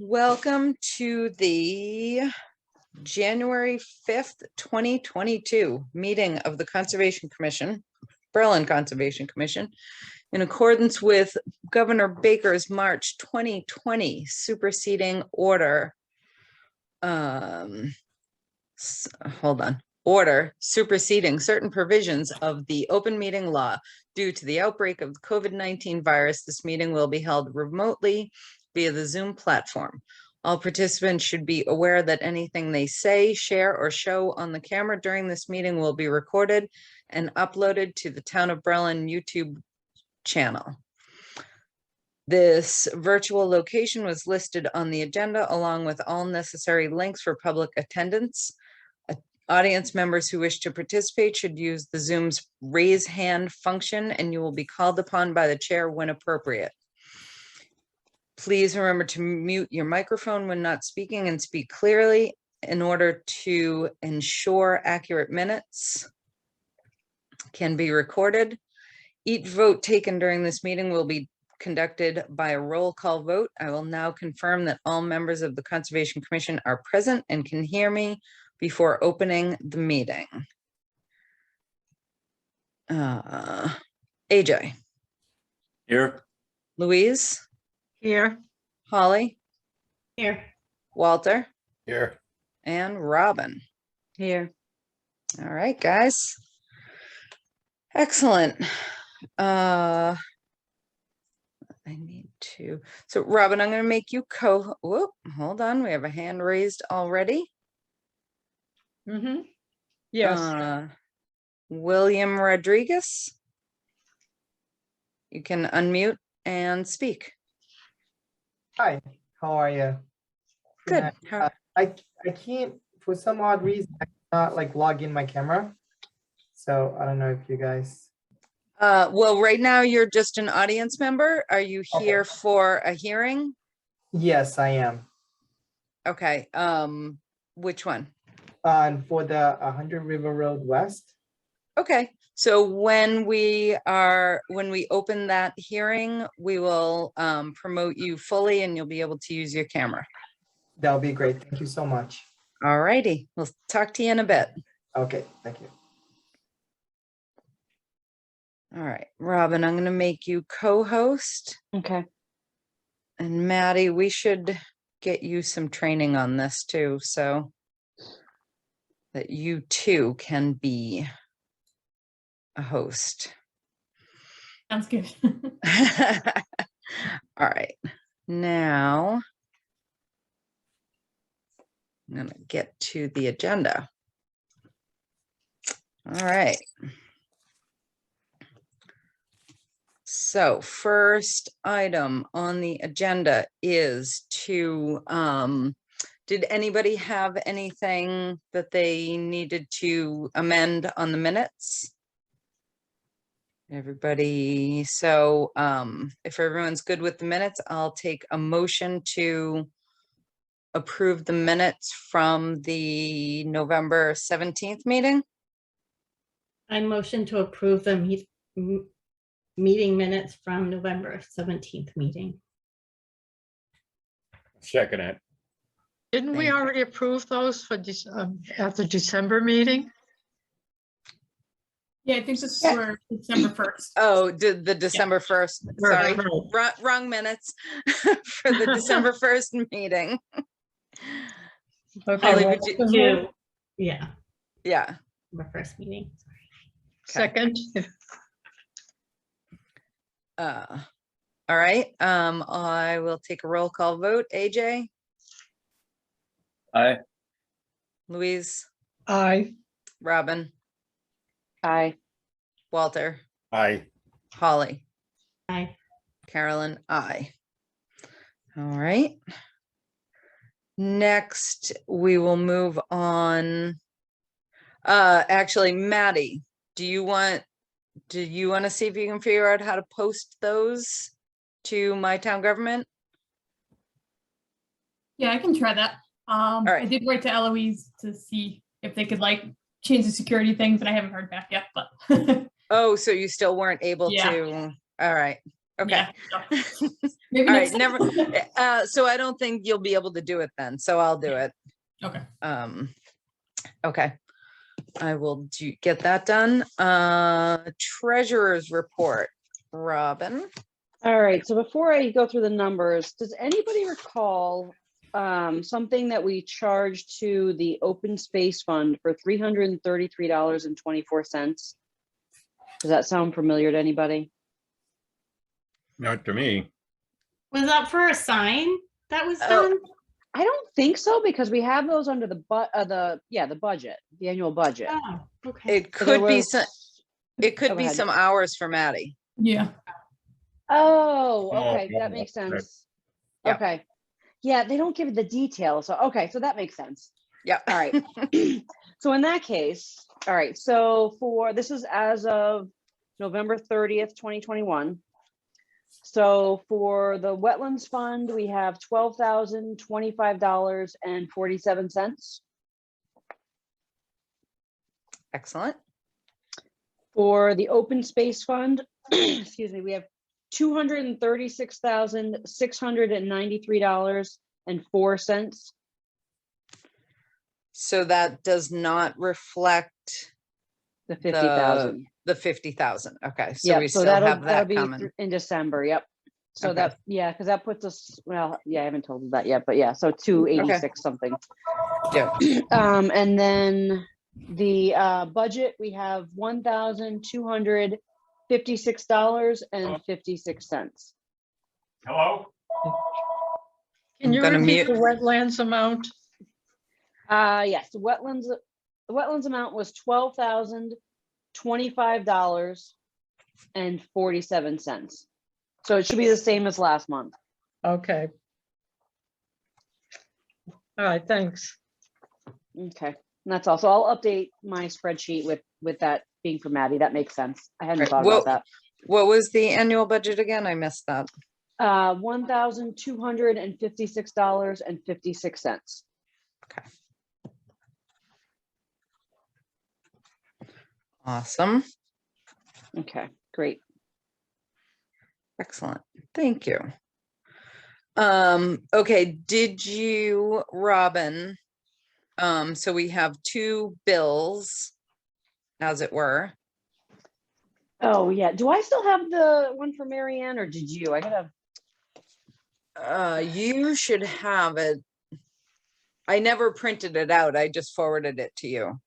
Welcome to the January 5th, 2022 meeting of the Conservation Commission, Berlin Conservation Commission, in accordance with Governor Baker's March 2020 superseding order. Order superseding certain provisions of the open meeting law due to the outbreak of the COVID-19 virus. This meeting will be held remotely via the Zoom platform. All participants should be aware that anything they say, share, or show on the camera during this meeting will be recorded and uploaded to the Town of Berlin YouTube channel. This virtual location was listed on the agenda along with all necessary links for public attendance. Audience members who wish to participate should use the Zoom's raise hand function, and you will be called upon by the chair when appropriate. Please remember to mute your microphone when not speaking and speak clearly in order to ensure accurate minutes can be recorded. Each vote taken during this meeting will be conducted by a roll call vote. I will now confirm that all members of the Conservation Commission are present and can hear me before opening the meeting. AJ. Here. Louise. Here. Holly. Here. Walter. Here. And Robin. Here. All right, guys. Excellent. I need to, so Robin, I'm going to make you whoop, hold on. We have a hand raised already. Yes. William Rodriguez. You can unmute and speak. Hi, how are you? Good. I can't, for some odd reason, I cannot like log in my camera. So I don't know if you guys. Well, right now you're just an audience member. Are you here for a hearing? Yes, I am. Okay. Which one? For the 100 River Road West. Okay. So when we open that hearing, we will promote you fully and you'll be able to use your camera. That'll be great. Thank you so much. All righty. We'll talk to you in a bit. Okay, thank you. All right, Robin, I'm going to make you co-host. Okay. And Maddie, we should get you some training on this too, so that you too can be a host. Sounds good. All right, now I'm going to get to the agenda. All right. So first item on the agenda is to, did anybody have anything that they needed to amend on the minutes? Everybody, so if everyone's good with the minutes, I'll take a motion to approve the minutes from the November 17th meeting. I motion to approve the meeting minutes from November 17th meeting. Second it. Didn't we already approve those for this at the December meeting? Yeah, I think this is for December 1st. Oh, did the December 1st, sorry, Right. wrong minutes for the December 1st meeting. Okay. Holly, well, would you- Yeah, Yeah, our first meeting. Second. all right, I will take a roll call vote. AJ, Aye. Louise, Aye. Robin, Aye. Walter, Aye. Holly, Aye. Carolyn, aye. All right. Next, we will move on. Actually, Maddie, do you want to see if you can figure out how to post those to My Town Government? Yeah, I can try that. right. I did write to Eloise to see if they could like change the security thing, but I haven't heard back yet. But Oh, so you still weren't able Yeah. to, all right. Okay. Yeah. Maybe All right, next time. never, so I don't think you'll be able to do it then, so I'll do it. Okay. Okay. I will get that done. Treasurer's report, Robin. All right, so before I go through the numbers, does anybody recall something that we charged to the open space fund for $333.24? Does that sound familiar to anybody? Not to me. Was that for a sign that was Oh. done? I don't think so, because we have those under the budget, the annual budget. Oh, okay. It So there could be was- some, it could Go be ahead. some hours for Maddie. Yeah. Oh, Oh, okay, yeah, that makes okay. sense. Yeah. Okay. Yeah, they don't give the details. So, okay, so that makes sense. Yeah. All right. So in that case, all right, so this is as of November 30th, 2021. So for the wetlands fund, we have $12,025.47. Excellent. For the open space fund, excuse me, we have $236,693.04. So that does not reflect The 50,000. the 50,000. Okay, so Yeah, we so still that'll have that be coming. in December. Yep. So Okay. that, yeah, because that puts us, well, yeah, I haven't told you that yet, but yeah, so 286 something. Yeah. And then the budget, we have $1,256.56. Hello? Can you gonna repeat mute. the wetlands amount? Yes, the wetlands amount was $12,025.47. So it should be the same as last month. Okay. All right, thanks. Okay, and that's all. So I'll update my spreadsheet with that being for Maddie. That makes sense. I hadn't Right, thought well- about What was the annual budget again? I missed that. that. $1,256.56. Awesome. Okay, great. Excellent. Thank you. Okay, did you, Robin? So we have two bills, as it were. Oh, yeah. Do I still have the one for Marianne, or did you? I gotta, You should have it. I never printed it out. I just forwarded it to you.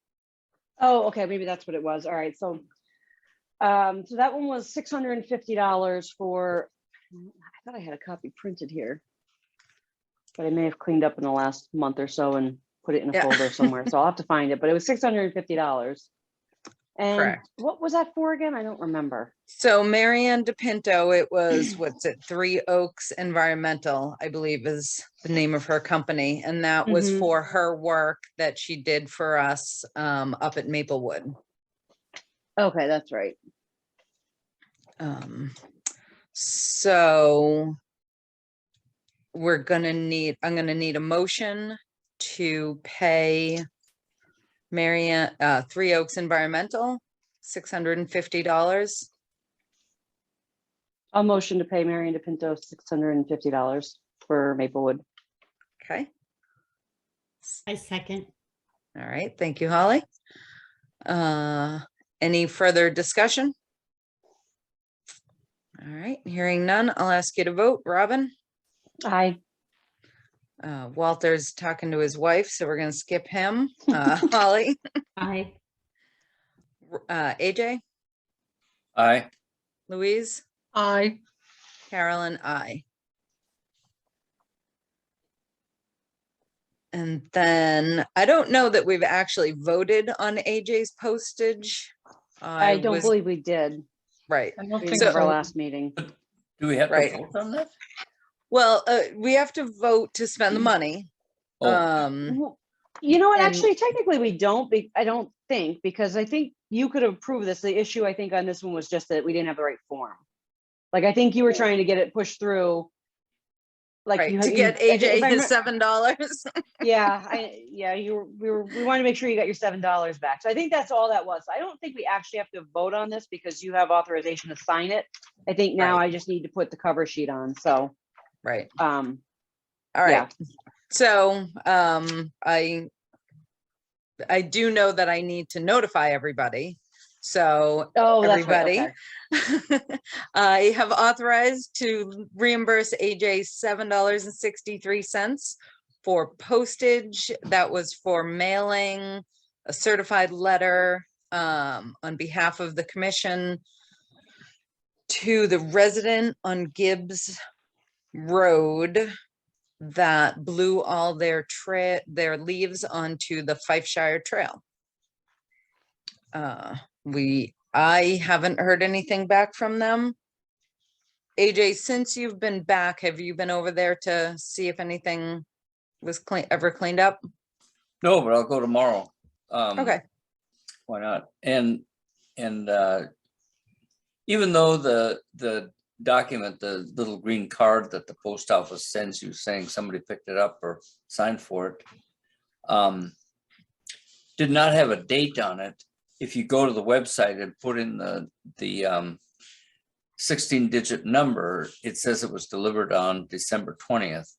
oh, okay, maybe that's what it was. All right, so so that one was $650 for, I thought I had a copy printed here, but I may have cleaned up in the last month or so and put it in a Yeah. folder somewhere, so I'll have to find it, but it was $650. And Correct. what was that for again? I don't remember. So Marianne DePinto, it was, what's it, Three Oaks Environmental, I believe is the name of her company. And that was Mhm. for her work that she did for us up at Maplewood. Okay, that's right. So I'm gonna need a motion to pay Marianne, Three Oaks Environmental, $650. I'll motion to pay Marion DePinto $650 for Maplewood. Okay, I second. all right, thank you, Holly. Any further discussion? All right, hearing none, I'll ask you to vote. Robin? Aye. Walter's talking to his wife, so we're gonna skip him. Holly? Aye. AJ? Aye. Louise? Aye. Carolyn, I. And then I don't know that we've actually voted on AJ's postage. I don't was- believe we did. Right. I don't We think did our so. last meeting. Do we have to Right. vote on that? Well, we have to vote to spend the money. Oh, Well, you know what, and- actually, technically we don't, I don't think, because I think you could approve this. The issue I think on this one was just that we didn't have the right form. Like, I think you were trying to get it pushed through. like Right, you to you- get if AJ I his remem- $7. yeah, we wanted to make sure you got your $7 back. So I think that's all that was. I don't think we actually have to vote on this because you have authorization to sign it. I think now Right. I just need to put the cover sheet on. So, Right, yeah. all right. So, I do know that I need to notify everybody. So Oh, that's right. everybody, Okay. I have authorized to reimburse AJ $7.63 for postage. That was for mailing a certified letter on behalf of the commission to the resident on Gibbs Road that blew all their leaves onto the Fifeshire Trail. I haven't heard anything back from them. AJ, since you've been back, have you been over there to see if anything was ever cleaned up? No, but I'll go tomorrow. Okay, Why not? And even though the document, the little green card that the post office sends you saying somebody picked it up or signed for it, did not have a date on it. If you go to the website and put in the 16-digit number, it says it was delivered on December 20th.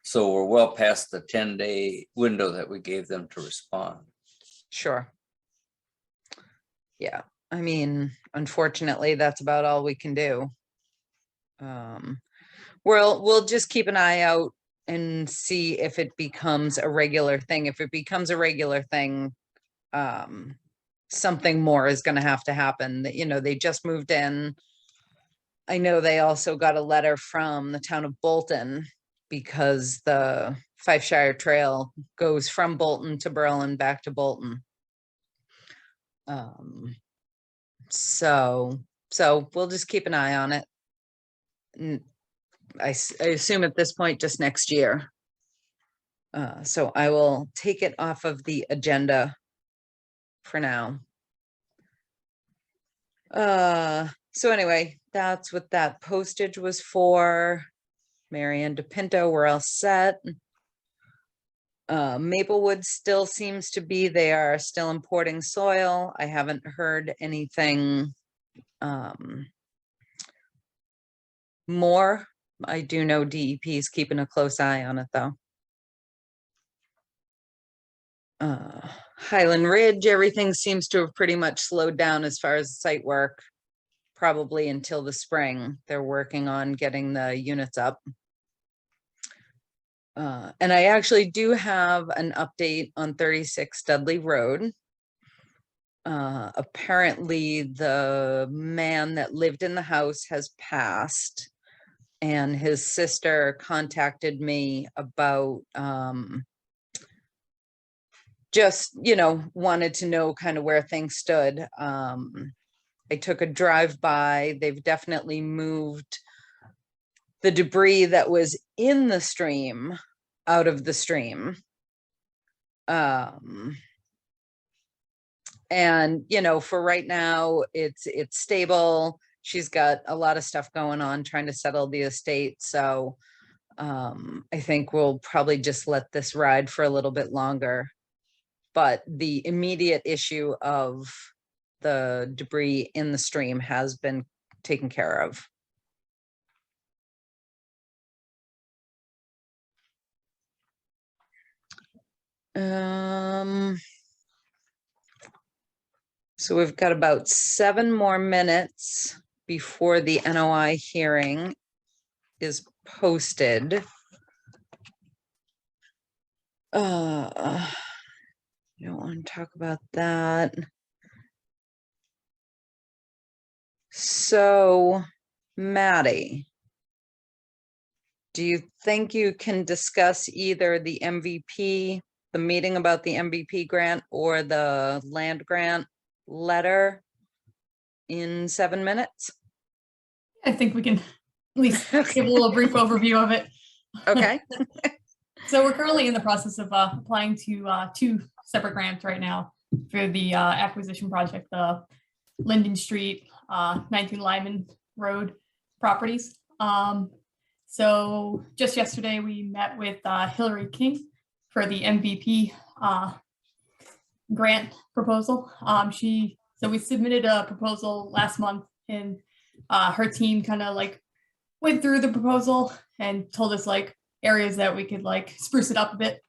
So we're well past the 10-day window that we gave them to respond. sure. Yeah, I mean, unfortunately, that's about all we can do. We'll just keep an eye out and see if it becomes a regular thing. If it becomes a regular thing, something more is going to happen. That, you know, they just moved in. I know they also got a letter from the town of Bolton because the Fifeshire Trail goes from Bolton to Berlin back to Bolton. So we'll just keep an eye on it. I assume at this point, just next year. So I will take it off of the agenda for now. So anyway, that's what that postage was for. Marianne DePinto, we're all set. Maplewood still seems to be, they are still importing soil. I haven't heard anything more. I do know DEP is keeping a close eye on it though. Highland Ridge, everything seems to have pretty much slowed down as far as site work, probably until the spring. They're working on getting the units up. And I actually do have an update on 36 Dudley Road. Apparently the man that lived in the house has passed, and his sister contacted me about just, you know, wanted to know kind of where things stood. I took a drive by. They've definitely moved the debris that was in the stream out of the stream. And, you know, for right now, it's stable. She's got a lot of stuff going on trying to settle the estate. So I think we'll probably just let this ride for a little bit longer. But the immediate issue of the debris in the stream has been taken care of. So we've got about 7 more minutes before the NOI hearing is posted. I don't want to talk about that. So, Maddie, do you think you can discuss either the MVP, the meeting about the MVP grant, or the land grant letter in 7 minutes? I think we can at least give a little brief overview of it. Okay. So we're currently in the process of applying to 2 separate grants right now for the acquisition project, the Linden Street, 19 Lyman Road properties. So just yesterday, we met with Hillary King for the MVP grant proposal. So we submitted a proposal last month, and her team kind of like went through the proposal and told us like areas that we could like spruce it up a bit.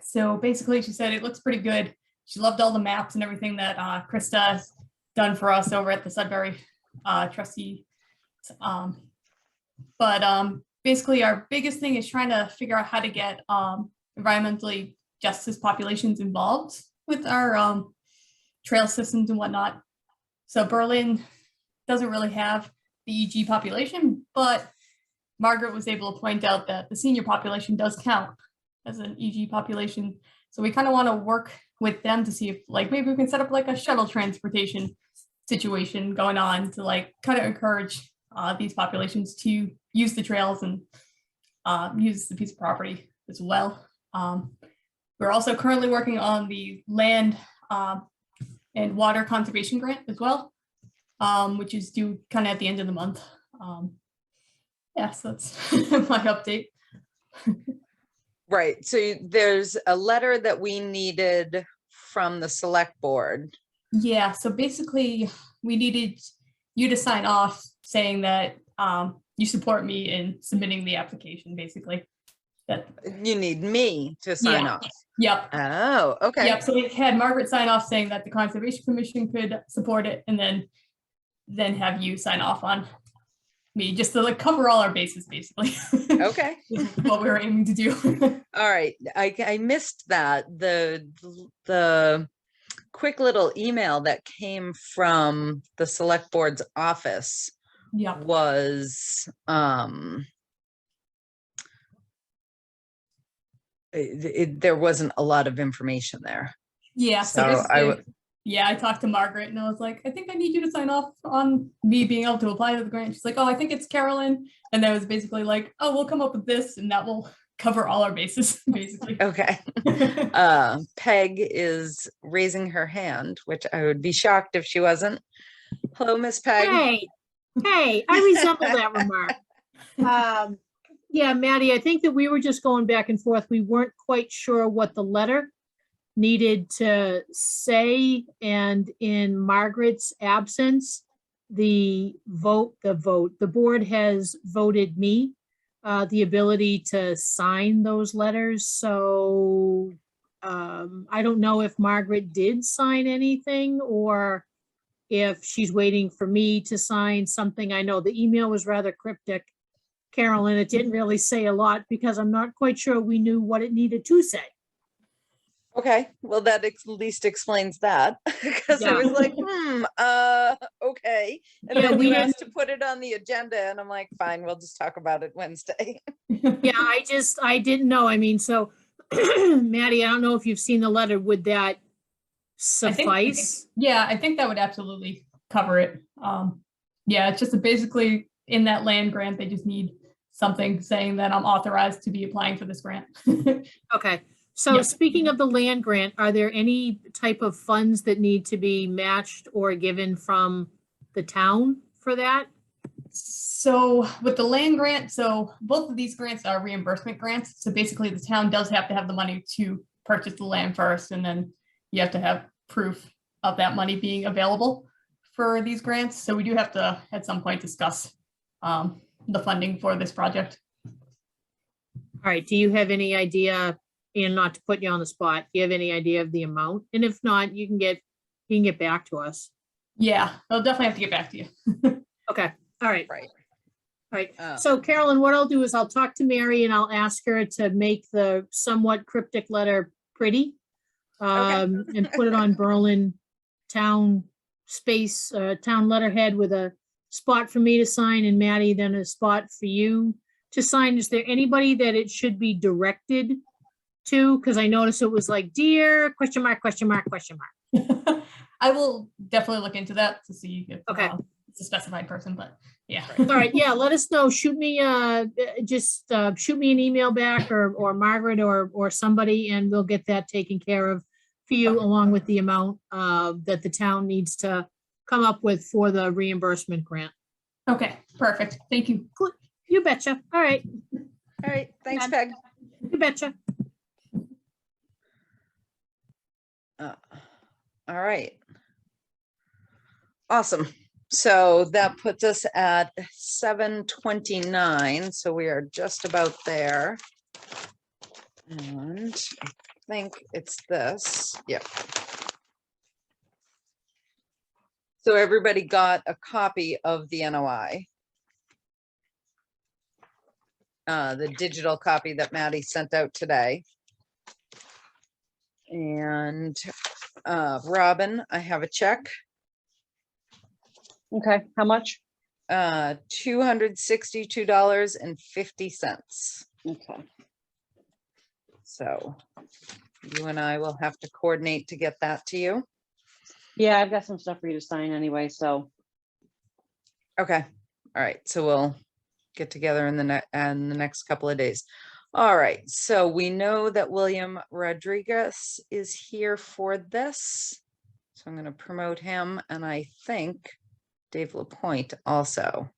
So basically she said it looks pretty good. She loved all the maps and everything that Krista has done for us over at the Sudbury trustee. But basically our biggest thing is trying to figure out how to get environmentally justice populations involved with our trail systems and whatnot. So Berlin doesn't really have the EG population, but Margaret was able to point out that the senior population does count as an EG population. So we kind of want to work with them to see if like maybe we can set up like a shuttle transportation situation going on to like kind of encourage these populations to use the trails and use the piece of property as well. We're also currently working on the land and water conservation grant as well, which is due kind of at the end of the month. Yeah, so that's my update. Right, so there's a letter that we needed from the select board. Yeah, so basically we needed you to sign off saying that you support me in submitting the application, basically. That, You need me to sign Yeah. off. yep. Oh, okay. Yep, so we had Margaret sign off saying that the Conservation Commission could support it, and then have you sign off on me, just to like cover all our bases, basically. Okay. Is what we were aiming to do. All right, I missed that. The quick little email that came from the select board's office Yep, was there wasn't a lot of information there. yeah, so So basically, yeah, I talked to Margaret and I was like, I think I need you to sign off on me being able to apply to the grant. She's like, oh, I think it's Carolyn. And that was basically like, oh, we'll come up with this and that will cover all our bases, basically. Okay. Peg is raising her hand, which I would be shocked if she wasn't. Hello, Miss Peg. Hey, I resemble that remark. Yeah, Maddie, I think that we were just going back and forth. We weren't quite sure what the letter needed to say, and in Margaret's absence, the board has voted me the ability to sign those letters. So I don't know if Margaret did sign anything or if she's waiting for me to sign something. I know the email was rather cryptic, Carolyn. It didn't really say a lot because I'm not quite sure we knew what it needed to say. Okay, well, that at least explains that, because I Yeah. was like, okay. And Yeah, then we you didn't- asked to put it on the agenda and I'm like, fine, we'll just talk about it Wednesday. Yeah, I didn't know. I mean, so Maddie, I don't know if you've seen the letter. Would that suffice? Yeah, I think that would absolutely cover it. Yeah, it's just basically in that land grant, they just need something saying that I'm authorized to be applying for this grant. Okay. So Yeah. speaking of the land grant, are there any type of funds that need to be matched or given from the town for that? So with the land grant, so both of these grants are reimbursement grants. So basically the town does have to have the money to purchase the land first, and then you have to have proof of that money being available for these grants. So we do have to at some point discuss the funding for this project. All right. Do you have any idea, and not to put you on the spot, do you have any idea of the amount? And if not, you can get back to us. Yeah, I'll definitely have to get back to you. Okay. All right. Right. All right. So Carolyn, what I'll do is I'll talk to Mary and I'll ask her to make the somewhat cryptic letter pretty. And put it on Berlin town space, town letterhead with a spot for me to sign, and Maddie, then a spot for you to sign. Is there anybody that it should be directed to? Because I noticed it was like, dear, question mark, question mark, question mark. I will definitely look into that to see if Okay. it's a specified person, but yeah. All right, yeah, let us know. Shoot me, just shoot me an email back, or Margaret or somebody, and we'll get that taken care of for you, along with the amount that the town needs to come up with for the reimbursement grant. Okay, perfect. Thank you. You betcha. All right. All right, thanks, Yeah. Peg. You betcha. All right. Awesome. So that puts us at 7:29. So we are just about there. And I think it's this. Yep. So everybody got a copy of the NOI. The digital copy that Maddie sent out today. And Robin, I have a check, Okay, how much? $262.50. Okay, So you and I will have to coordinate to get that to you. yeah, I've got some stuff for you to sign anyway, so. Okay. All right. So we'll get together in the next couple of days. All right. So we know that William Rodriguez is here for this. So I'm going to promote him, and I think Dave Lapointe also.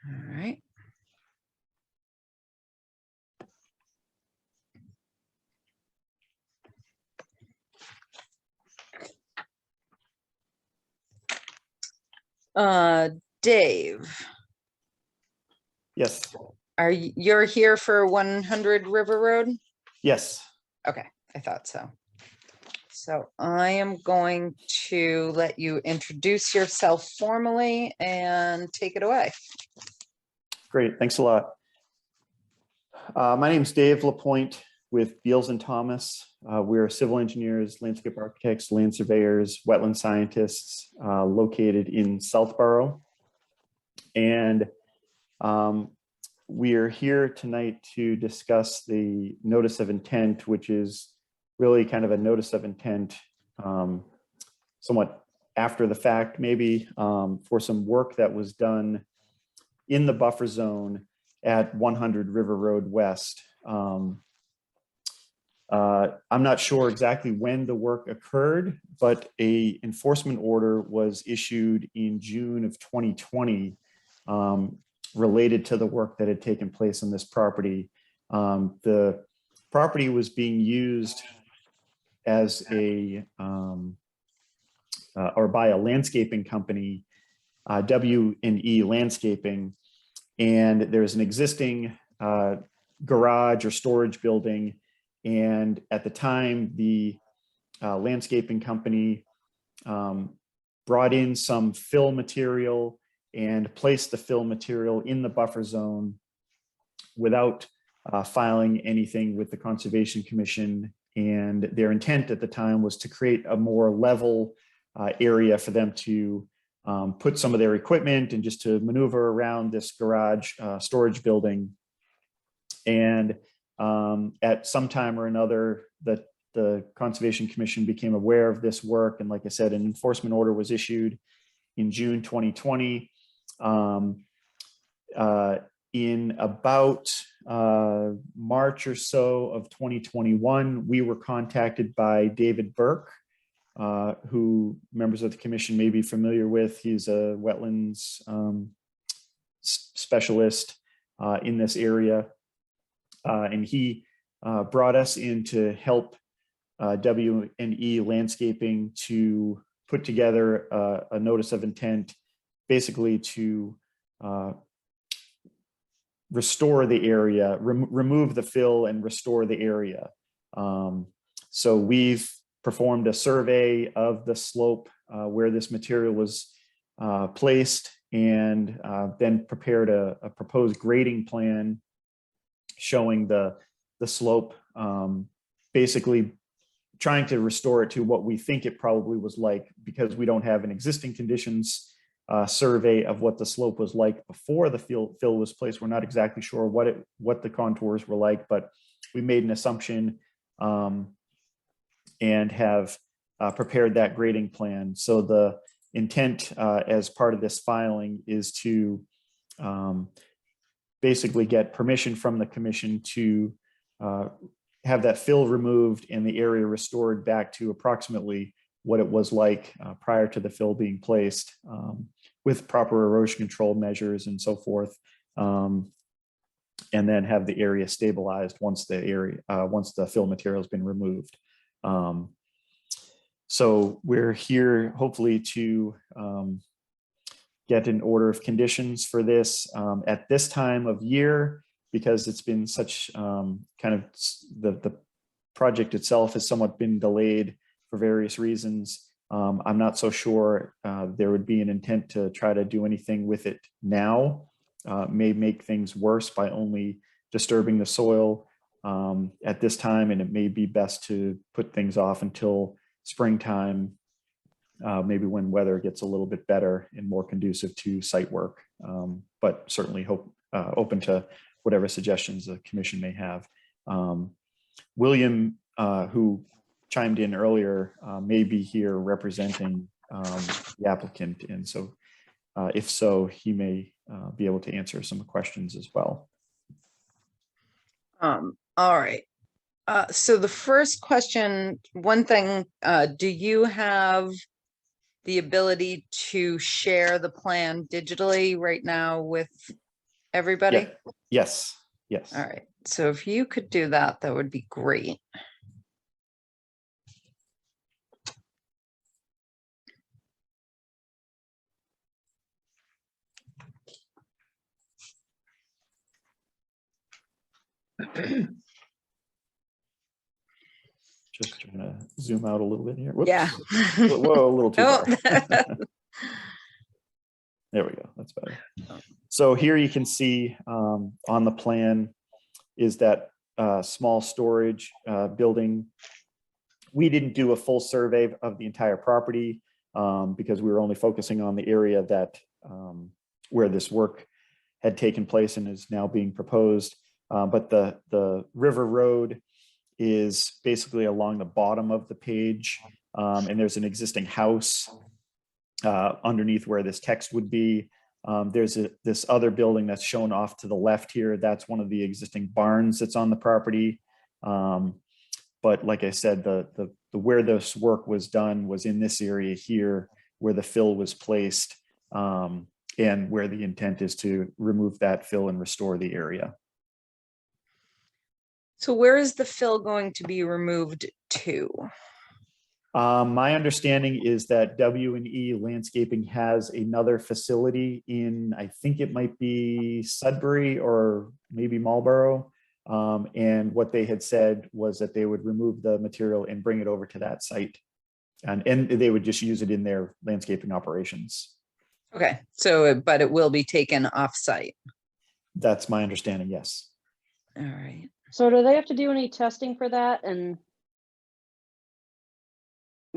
All right. Dave, Yes, you're here for 100 River Road? yes. Okay, I thought so. So I am going to let you introduce yourself formally and take it away. Great, thanks a lot. My name's Dave Lapointe with Beals and Thomas. We're civil engineers, landscape architects, land surveyors, wetland scientists located in Southborough. And we are here tonight to discuss the notice of intent, which is really kind of a notice of intent, somewhat after the fact, maybe for some work that was done in the buffer zone at 100 River Road West. I'm not sure exactly when the work occurred, but a enforcement order was issued in June of 2020 related to the work that had taken place on this property. The property was being used as a, or by a landscaping company, W&E Landscaping, and there's an existing garage or storage building. And at the time, the landscaping company brought in some fill material and placed the fill material in the buffer zone without filing anything with the Conservation Commission. And their intent at the time was to create a more level area for them to put some of their equipment and just to maneuver around this garage storage building. And at some time or another, the Conservation Commission became aware of this work. And like I said, an enforcement order was issued in June 2020. In about March or so of 2021, we were contacted by David Burke, who members of the commission may be familiar with. He's a wetlands specialist in this area. And he brought us in to help W&E Landscaping to put together a notice of intent, basically to restore the area, remove the fill and restore the area. So we've performed a survey of the slope where this material was placed, and then prepared a proposed grading plan showing the slope, basically trying to restore it to what we think it probably was like, because we don't have an existing conditions survey of what the slope was like before the fill was placed. We're not exactly sure what the contours were like, but we made an assumption and have prepared that grading plan. So the intent as part of this filing is to basically get permission from the commission to have that fill removed and the area restored back to approximately what it was like prior to the fill being placed, with proper erosion control measures and so forth. And then have the area stabilized once the fill material has been removed. So we're here hopefully to get an order of conditions for this at this time of year, because it's been such kind of the project itself has somewhat been delayed for various reasons. I'm not so sure there would be an intent to try to do anything with it now. May make things worse by only disturbing the soil at this time, and it may be best to put things off until springtime, maybe when weather gets a little bit better and more conducive to site work, but certainly open to whatever suggestions the commission may have. William, who chimed in earlier, may be here representing the applicant, and so if so, he may be able to answer some questions as well. All right. So the first question, one thing, do you have the ability to share the plan digitally right now with everybody? Yeah. Yes. Yes. All right. So if you could do that, that would be great. Just trying to zoom out a little bit here. Whoops. Yeah. Whoa, a little too Oh. far. There we go. That's better. So here you can see on the plan is that small storage building. We didn't do a full survey of the entire property because we were only focusing on the area that where this work had taken place and is now being proposed. But the river road is basically along the bottom of the page, and there's an existing house underneath where this text would be. There's this other building that's shown off to the left here. That's one of the existing barns that's on the property. But like I said, the where this work was done was in this area here where the fill was placed, and where the intent is to remove that fill and restore the area. So where is the fill going to be removed to? My understanding is that W&E Landscaping has another facility in, I think it might be Sudbury or maybe Marlborough. And what they had said was that they would remove the material and bring it over to that site. And they would just use it in their landscaping operations. Okay, so, but it will be taken off-site. That's my understanding, yes. All right. So do they have to do any testing for that and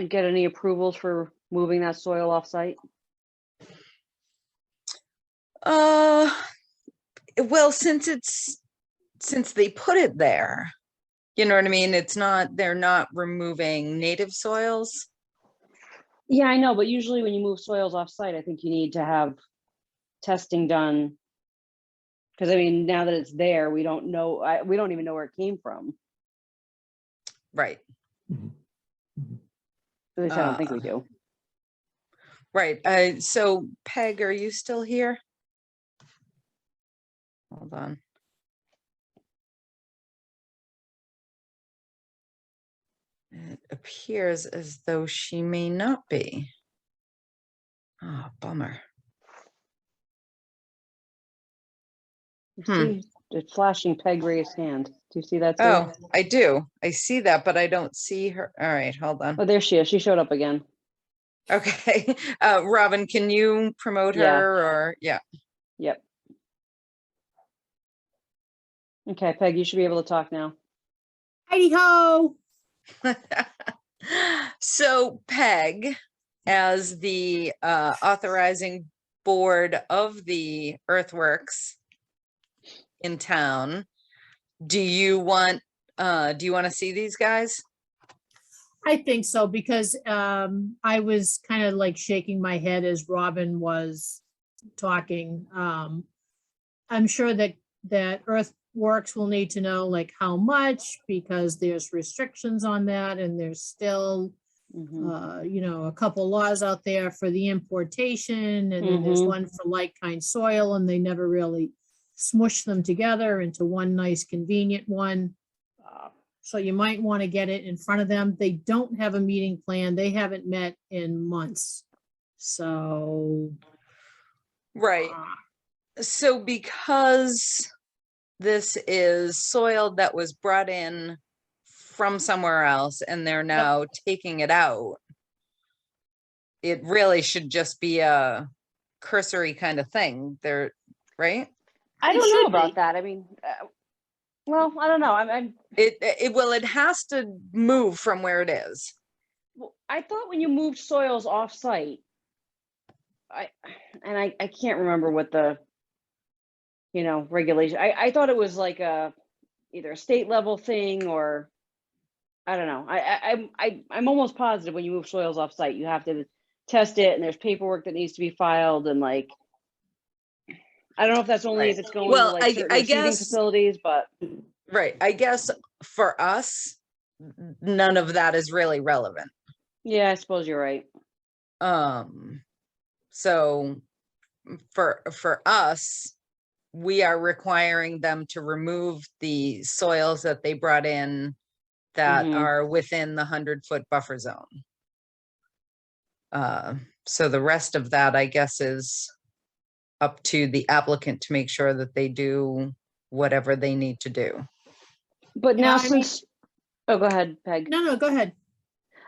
get any approvals for moving that soil off-site? Well, since they put it there, you know what I mean? They're not removing native soils. Yeah, I know, but usually when you move soils off-site, I think you need to have testing done. Because I mean, now that it's there, we don't know, we don't even know where it came from. Right. At least I don't think we do. Right. So Peg, are you still here? Hold on. It appears as though she may not be. Oh, bummer. See, it's flashing Peg raised hand. Do you see that too? Oh, I do. I see that, but I don't see her. All right, hold on. Oh, there she is. She showed up again. Okay. Robin, can you promote her or yeah? Yep. Okay, Peg, you should be able to talk now. Heidi ho! So Peg, as the authorizing board of the Earthworks in town, do you want to see these guys? I think so, because I was kind of like shaking my head as Robin was talking. I'm sure that Earthworks will need to know like how much, because there's restrictions on that, and there's still Mhm. A couple laws out there for the importation, and then there's Mhm. one for like kind soil, and they never really smush them together into one nice convenient one. So you might want to get it in front of them. They don't have a meeting plan. They haven't met in months. So. Right. So because this is soil that was brought in from somewhere else and they're now taking it out, it really should just be a cursory kind of thing there, right? I It don't know should about be. that. I mean, well, I don't know. It has to move from where it is. I thought when you moved soils off-site, I can't remember what the, regulation, I thought it was like either a state level thing or, I don't know. I'm almost positive when you move soils off-site, you have to test it and there's paperwork that needs to be filed and like, I don't know if that's only if it's going to Well, like certain receiving guess, facilities, but. right. I guess for us, none of that is really relevant. Yeah, I suppose you're right. So for us, we are requiring them to remove the soils that they brought in that are within the 100-foot buffer zone. So the rest of that, I guess, is up to the applicant to make sure that they do whatever they need to do. But Yeah, now I mean- oh, go ahead, Peg. No, go ahead.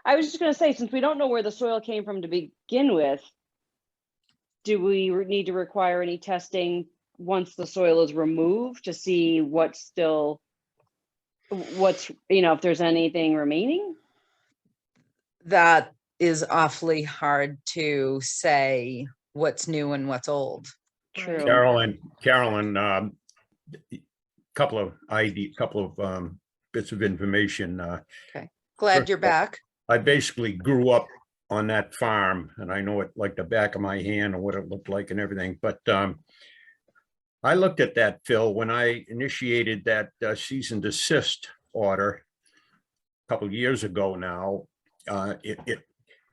I was just going to say, since we don't know where the soil came from to begin with, do we need to require any testing once the soil is removed to see what's, if there's anything remaining? That is awfully hard to say what's new and what's old. True. Carolyn, couple of bits of information. Glad First you're of all, back. I basically grew up on that farm and I know it like the back of my hand and what it looked like and everything. But I looked at that, Phil, when I initiated that cease and desist order a couple of years ago now.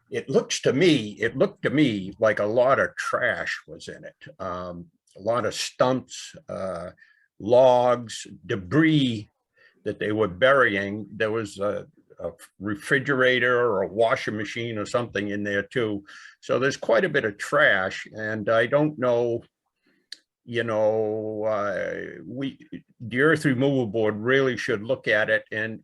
It looked to me like a lot of trash was in it. A lot of stumps, logs, debris that they were burying. There was a refrigerator or a washing machine or something in there too. So there's quite a bit of trash, and I don't know, the Earth Removal Board really should look at it, and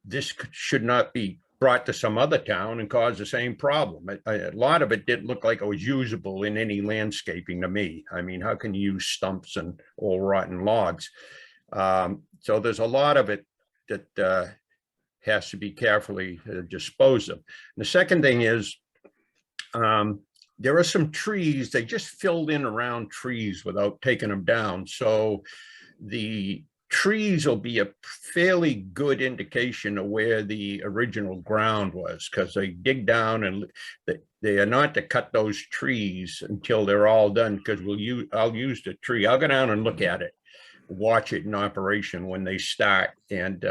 this should not be brought to some other town and cause the same problem. A lot of it didn't look like it was usable in any landscaping to me. I mean, how can you use stumps and old rotten logs? So there's a lot of it that has to be carefully disposed of. And the second thing is, there are some trees, they just filled in around trees without taking them down. So the trees will be a fairly good indication of where the original ground was, because they dig down and they are not to cut those trees until they're all done, because I'll use the tree. I'll go down and look at it, watch it in operation when they start. And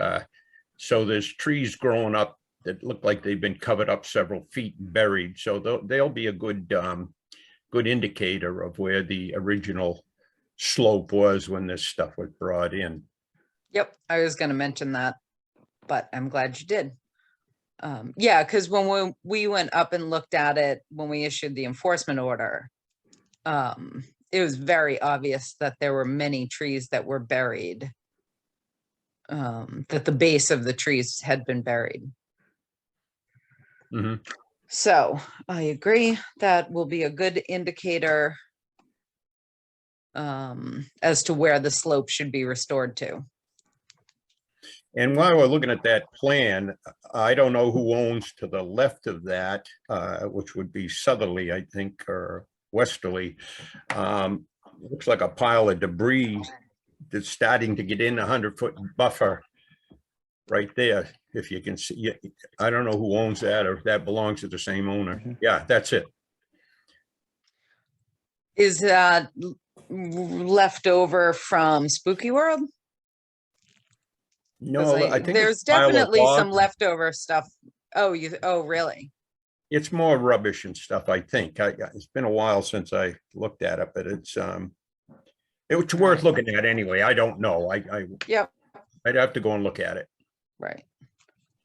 so there's trees growing up that look like they've been covered up several feet and buried. So they'll be a good indicator of where the original slope was when this stuff was brought in. Yep, I was going to mention that, but I'm glad you did. Yeah, because when we went up and looked at it, when we issued the enforcement order, it was very obvious that there were many trees that were buried, that the base of the trees had been buried. Mm-hmm. So I agree that will be a good indicator as to where the slope should be restored to. And while we're looking at that plan, I don't know who owns to the left of that, which would be southerly, I think, or westerly. Looks like a pile of debris that's starting to get in 100-foot buffer right there. If you can see, I don't know who owns that or if that belongs to the same owner. Yeah, that's it. Is that left over from Spooky World? No, I think there's it's a pile of definitely some logs. leftover stuff Oh, really? It's more rubbish and stuff, I think. It's been a while since I looked at it, but it's worth looking at anyway. I don't know. Yep, I'd have to go and look at it. right.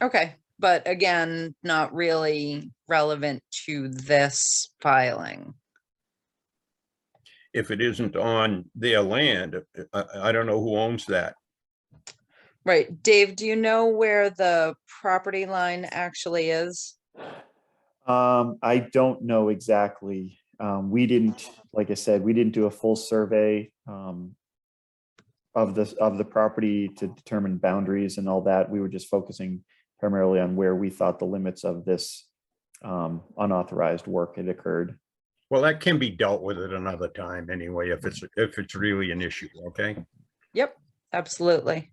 Okay, but again, not really relevant to this filing. If it isn't on their land, I don't know who owns that. Right, Dave, do you know where the property line actually is? I don't know exactly. We didn't, like I said, we didn't do a full survey of the property to determine boundaries and all that. We were just focusing primarily on where we thought the limits of this unauthorized work had occurred. Well, that can be dealt with at another time anyway, if it's really an issue, okay? Yep, absolutely.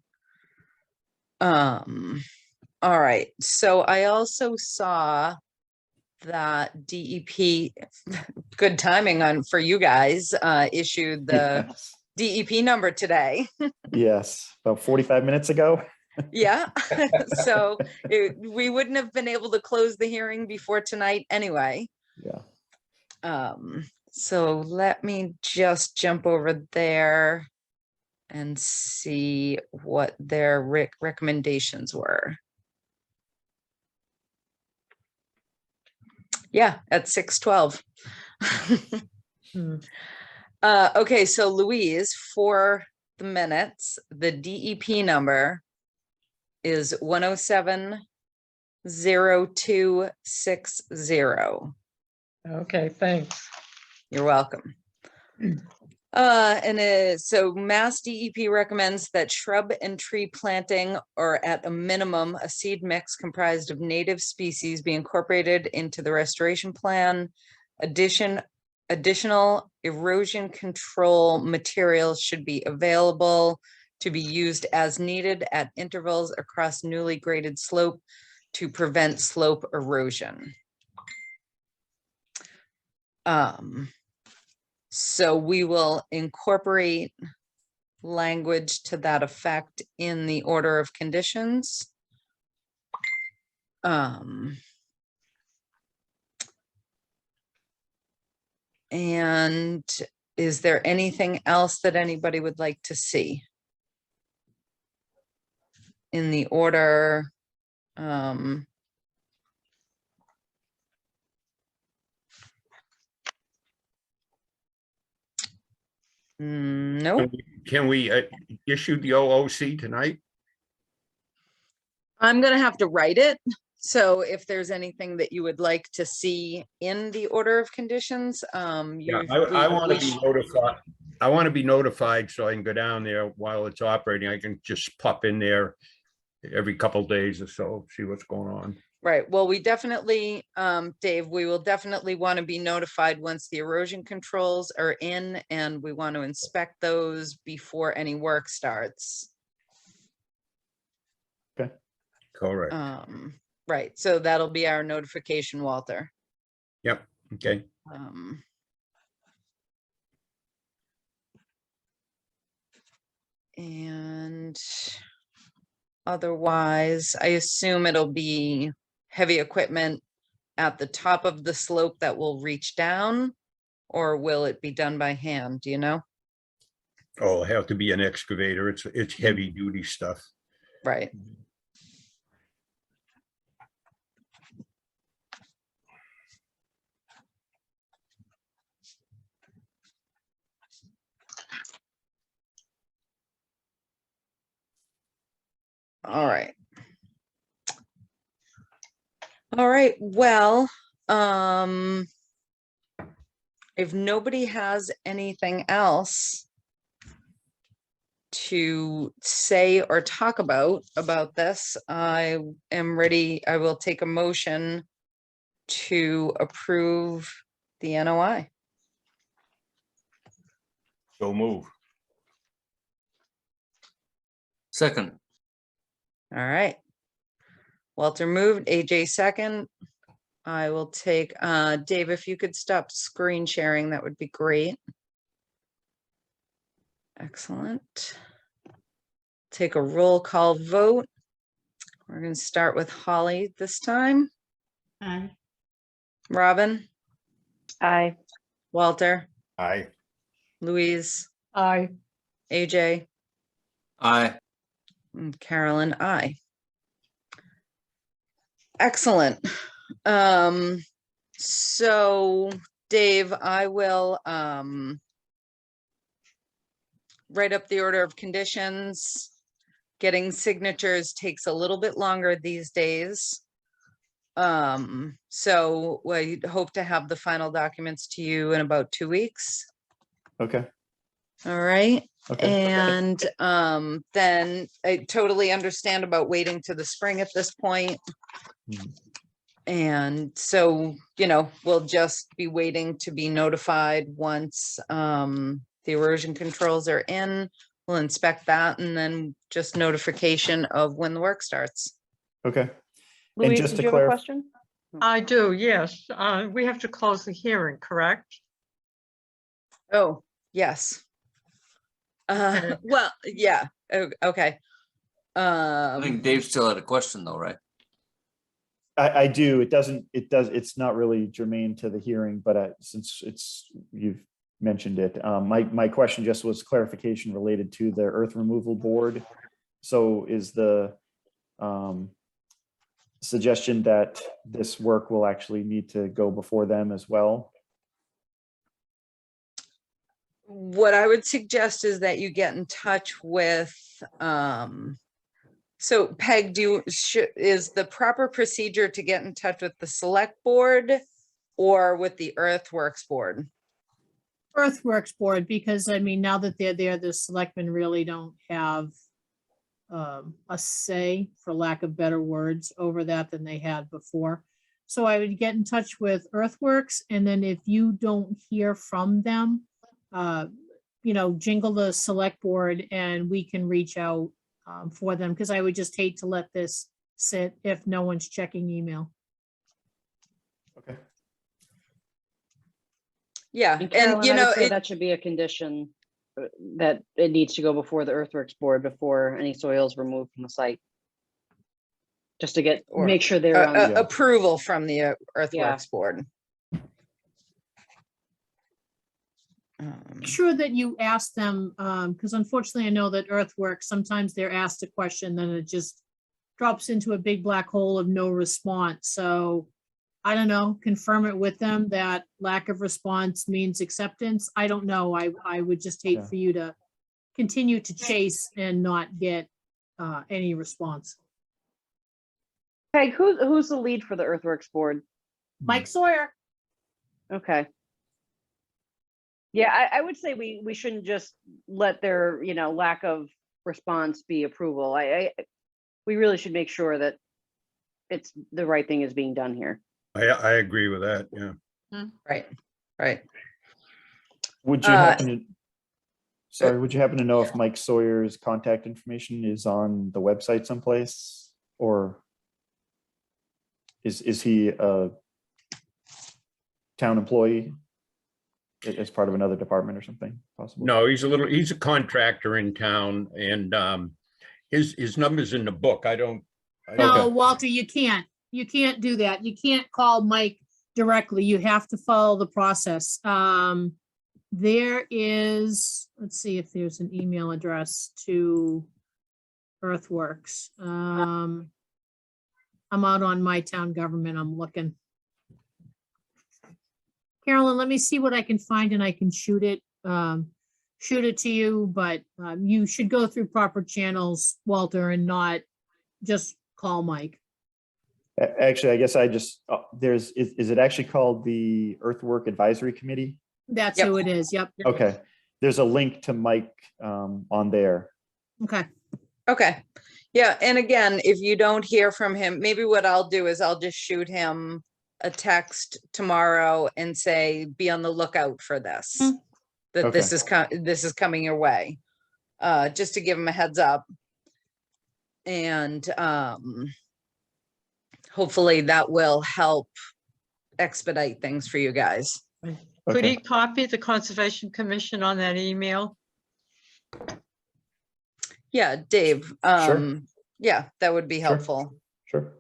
All right, so I also saw that DEP, good timing for you guys, issued the Yes. DEP number today. Yes, about 45 minutes ago. Yeah, so we wouldn't have been able to close the hearing before tonight anyway. Yeah. So let me just jump over there and see what their recommendations were. Yeah, at 6:12. Okay, so Louise, for the minutes, the DEP number is 107-0260. Okay, thanks. You're welcome. So Mass DEP recommends that shrub and tree planting, or at a minimum, a seed mix comprised of native species be incorporated into the restoration plan. Additional erosion control materials should be available to be used as needed at intervals across newly graded slope to prevent slope erosion. So we will incorporate language to that effect in the order of conditions. And is there anything else that anybody would like to see in the order? No, Can we issue the OOC tonight? I'm gonna have to write it. So if there's anything that you would like to see in the order of conditions, Yeah, I want to be notified. I want to be notified so I can go down there while it's operating. I can just pop in there every couple of days or so, see what's going on. Right, well, we definitely, Dave, we will definitely want to be notified once the erosion controls are in, and we want to inspect those before any work starts. Okay. Correct. Right, so that'll be our notification, Walter. Yep, okay. And otherwise, I assume it'll be heavy equipment at the top of the slope that will reach down, or will it be done by hand? Do you know? Oh, it'll have to be an excavator. It's heavy duty stuff. Right. All right. All right, well, if nobody has anything else to say or talk about this, I am ready. I will take a motion to approve the NOI. So move. Second. All right. Walter moved, AJ second. I will take, Dave, if you could stop screen sharing, that would be great. Excellent. Take a roll call vote. We're gonna start with Holly this time. Aye. Robin, Aye. Walter, Aye. Louise, Aye. AJ, Aye. and Carolyn, I. Excellent. So Dave, I will write up the order of conditions. Getting signatures takes a little bit longer these days. So we hope to have the final documents to you in about 2 weeks. Okay. All right. Okay. And then I totally understand about waiting to the spring at this point. Mhm. And so, you know, we'll just be waiting to be notified once the erosion controls are in. We'll inspect that and then just notification of when the work starts. Okay. Louise, just did to you have a clarif- question? I do, yes. We have to close the hearing, correct? Oh, yes. Okay. Well, yeah, okay. I think Dave still had a question though, right? I do. It's not really germane to the hearing, but since you've mentioned it, my question just was clarification related to the earth removal board. So is the suggestion that this work will actually need to go before them as well? What I would suggest is that you get in touch with, so Peg, is the proper procedure to get in touch with the select board or with the Earthworks board? Earthworks Board, because I mean, now that they're there, the selectmen really don't have a say, for lack of better words, over that than they had before. So I would get in touch with Earthworks, and then if you don't hear from them, you know, jingle the select board and we can reach out for them, because I would just hate to let this sit if no one's checking email. Okay. Yeah, And and you Carolyn, I know, would say that should be a condition that it needs to go before the Earthworks board before any soil is removed from the site. Just to get, Or, make sure they're on. Yeah. approval from the Earthworks board. Make sure that you ask them, because unfortunately I know that Earthworks, sometimes they're asked a question, then it just drops into a big black hole of no response. So I don't know, confirm it with them that lack of response means acceptance. I don't know. I would just hate Yeah. for you to continue to chase and not get any response. Peg, who's the lead for the Earthworks board? Mike Sawyer. Okay. Yeah, I would say we shouldn't just let their, you know, lack of response be approval. We really should make sure that it's the right thing is being done here. I agree with that, yeah. Right. Would you happen to, sorry, would you happen to know if Mike Sawyer's contact information is on the website someplace, or is he a town employee as part of another department or something possible? No, he's a contractor in town, and his number's in the book. I don't. No, Okay. Walter, you can't do that. You can't call Mike directly. You have to follow the process. There is, let's see if there's an email address to Earthworks. I'm out on my town government. I'm looking. Carolyn, let me see what I can find and I can shoot it to you, but you should go through proper channels, Walter, and not just call Mike. Actually, I guess I just, is it actually called the Earthwork Advisory Committee? That's Yep. who it is. Yep. Okay, there's a link to Mike on there. Okay. Yeah, and again, if you don't hear from him, maybe what I'll do is I'll just shoot him a tomorrow and say, be on the lookout for this. That this is coming your way. Just to give him a heads up. And hopefully that will help expedite things for you guys. Could Okay. he copy the Conservation Commission on that email? Yeah, Dave, Sure. Yeah, that would be Sure. helpful. Sure.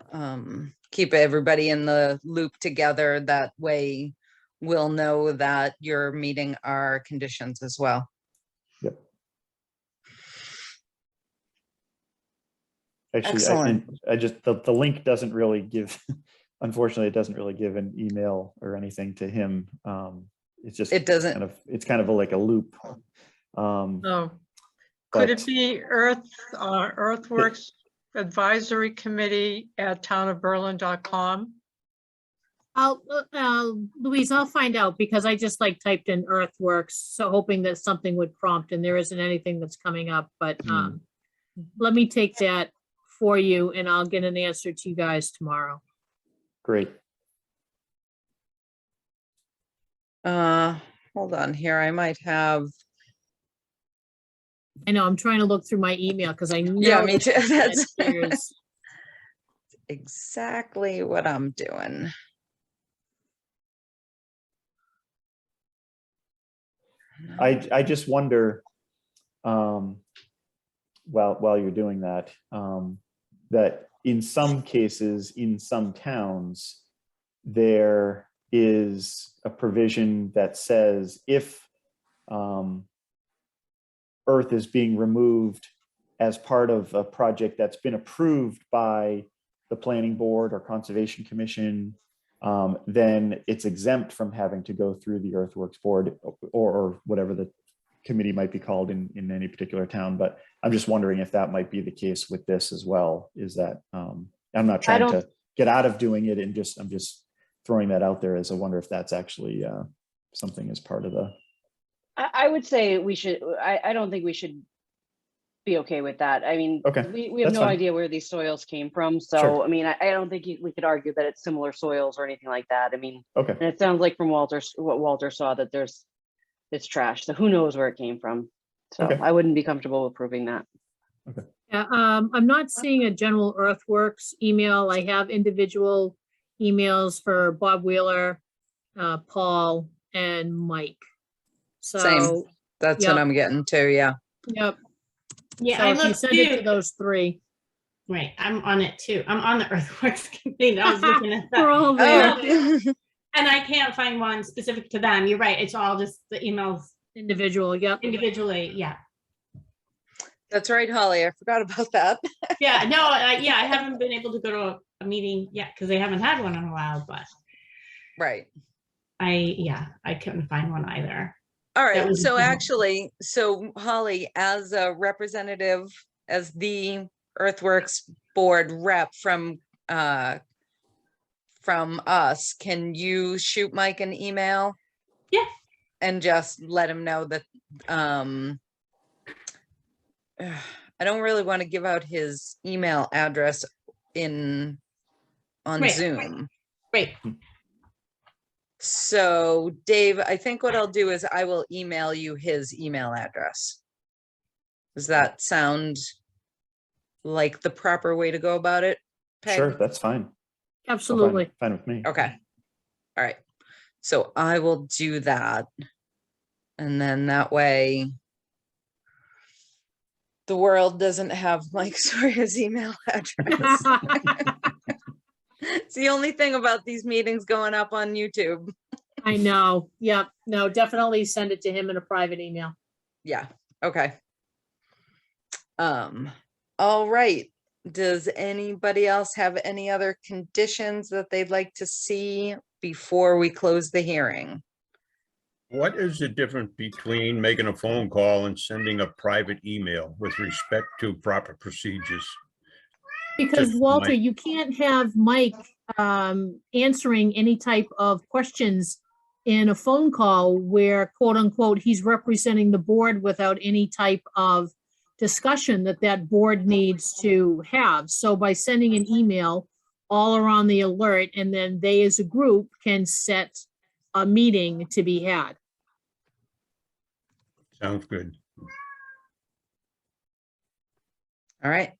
Keep everybody in the loop together. That way we'll know that you're meeting our conditions as well. Yep. Actually, Excellent. I just, the link doesn't really give, unfortunately, it doesn't really give an email or anything to him. It's just, It doesn't. it's kind of like a loop. Oh, could but- it be Earthworks Advisory Committee at townofberlin.com? Louise, I'll find out because I just like typed in Earthworks, so hoping that something would prompt and there isn't anything that's coming up, but let me take that for you and I'll get an answer to you guys tomorrow. Great. Hold on here. I might have. I know, I'm trying to look through my email because I know. Yeah, me too. that That's there's- exactly what I'm doing. I just wonder, while you're doing that, that in some cases, in some towns, there is a provision that says if earth is being removed as part of a project that's been approved by the planning board or conservation commission, then it's exempt from having to go through the Earthworks Board or whatever the committee might be called in any particular town. But I'm just wondering if that might be the case with this as well. Is that I'm not trying to get out of doing it, and I'm just throwing that out there as I wonder if that's actually something as part of the. I would say we should, I don't think we should be okay with that. I mean, Okay, we have that's no fine. idea where these soils came from. So, Sure. I mean, I don't think we could argue that it's similar soils or anything like that. I mean, Okay, and it sounds like from what Walter saw that it's trash. So who knows where it came from? So Okay. I wouldn't be comfortable approving that. Yeah, I'm not seeing a general Earthworks email. I have individual emails for Bob Wheeler, Paul, and Mike. So, That's Yep. what I'm getting to. Yeah. yep. Yeah, So I if you looked send it to too. those three, Right, I'm on it too. I'm on the Earthworks Committee. I was looking at that. we're all there. Oh. And I can't find one specific to them. You're right. It's all just the emails Individual, yep. individually. Yeah. That's right, Holly. I forgot about that. Yeah, no, yeah, I haven't been able to go to a meeting yet because they haven't had one in a while, but Right. I couldn't find one either. All That right. was So the- actually, Holly, as a representative, as the Earthworks Board rep from us, can you shoot Mike an email? Yeah. And just let him know that I don't really want to give out his email address on Right. Zoom. Great. So Dave, I think what I'll do is I will email you his email address. Does that sound like the proper way to go about it? Peg? sure, that's fine. Absolutely. Fine with me. Okay. All right. So I will do that. And then that way the world doesn't have Mike Sawyer's email address. It's the only thing about these meetings going up on YouTube. I know. Yep. No, definitely send it to him in a private email. Yeah. Okay. All right. Does anybody else have any other conditions that they'd like to see before we close the hearing? What is the difference between making a phone call and sending a private email with respect to proper procedures? Because Just Walter, Mike. you can't have Mike answering any type of questions in a phone call where quote unquote, he's representing the board without any type of discussion that board needs to have. So by sending an email, all are on the alert, and then they as a group can set a meeting to be had. Sounds good. All right.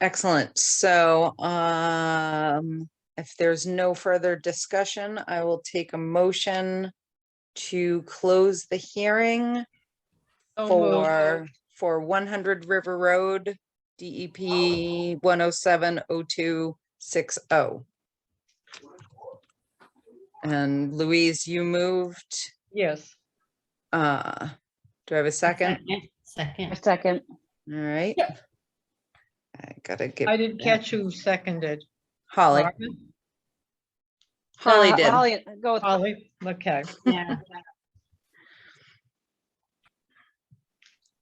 Excellent. So if there's no further discussion, I will take a motion to close the hearing for 100 River Road, DEP 1070260. And Louise, you moved. Yes. Do I have a second? A Second. second. All right. Yeah. I gotta get I didn't catch who seconded. Holly. Marvin? Holly did. Holly, go with Holly, okay. Yeah.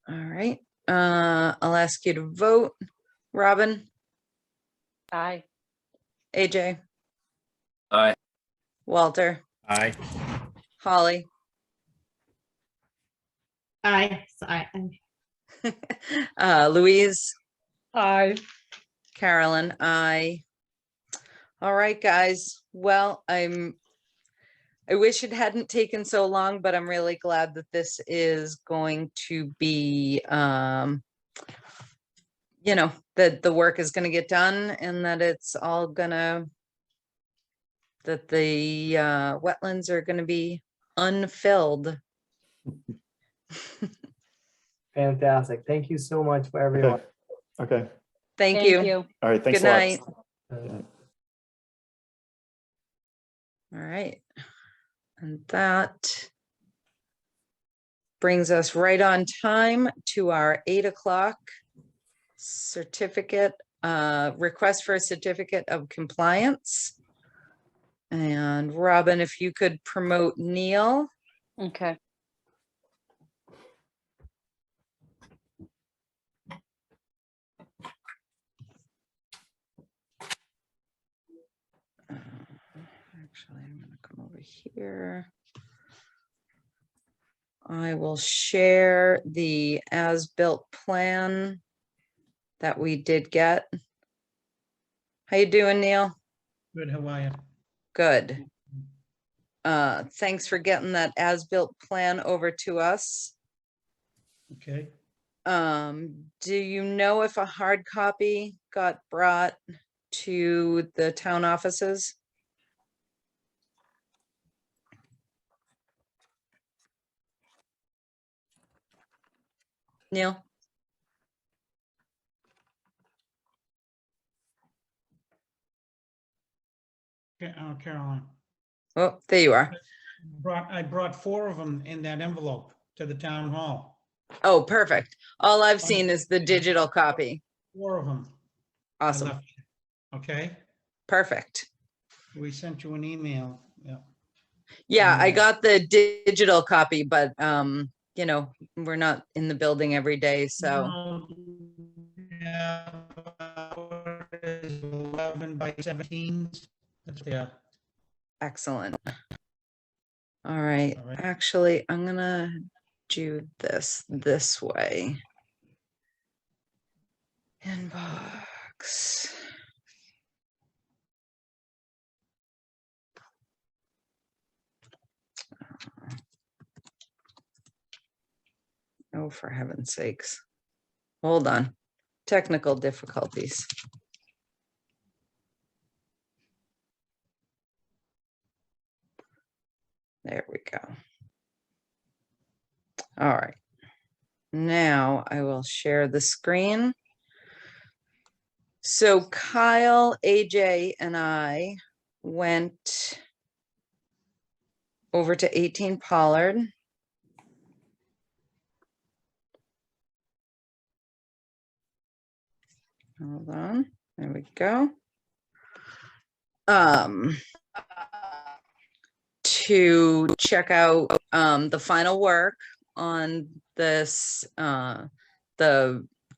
All right. I'll ask you to vote. Robin, aye. AJ, Aye. Walter, Aye. Holly. Aye. Louise, Aye. Carolyn, I. All right, guys. Well, I wish it hadn't taken so long, but I'm really glad that this is going to be, you know, that the work is going to get done and that it's all gonna, that the wetlands are going to be unfilled. Fantastic. Thank you so much for everyone. Okay. Thank you. All right. Thanks Good a lot. night. Uh, All right. And that brings us right on time to our 8 o'clock certificate, request for a certificate of compliance. And Robin, if you could promote Neil. Okay. Actually, I'm gonna come over here. I will share the as-built plan that we did get. How you doing, Neil? Good, how are you? Good. Thanks for getting that as-built plan over to us. Okay. Do you know if a hard copy got brought to the town offices? Neil? Caroline, Oh, there you are. I brought 4 of them in that envelope to the town hall. Oh, perfect. All I've seen is the digital copy. 4 of them. I Awesome. left. Okay, Perfect. we sent you an email. Yeah. Yeah, I Yeah. got the digital copy, but you know, we're not in the building every day, so Yeah, 11 by 17. That's there. excellent. All right, All right. actually, I'm gonna do this way. Inbox. Oh, for heaven's sakes. Hold on. Technical difficulties. There we go. All right. Now I will share the screen. So Kyle, AJ, and I went over to 18 Pollard. Hold on, there we go. To check out the final work on this, the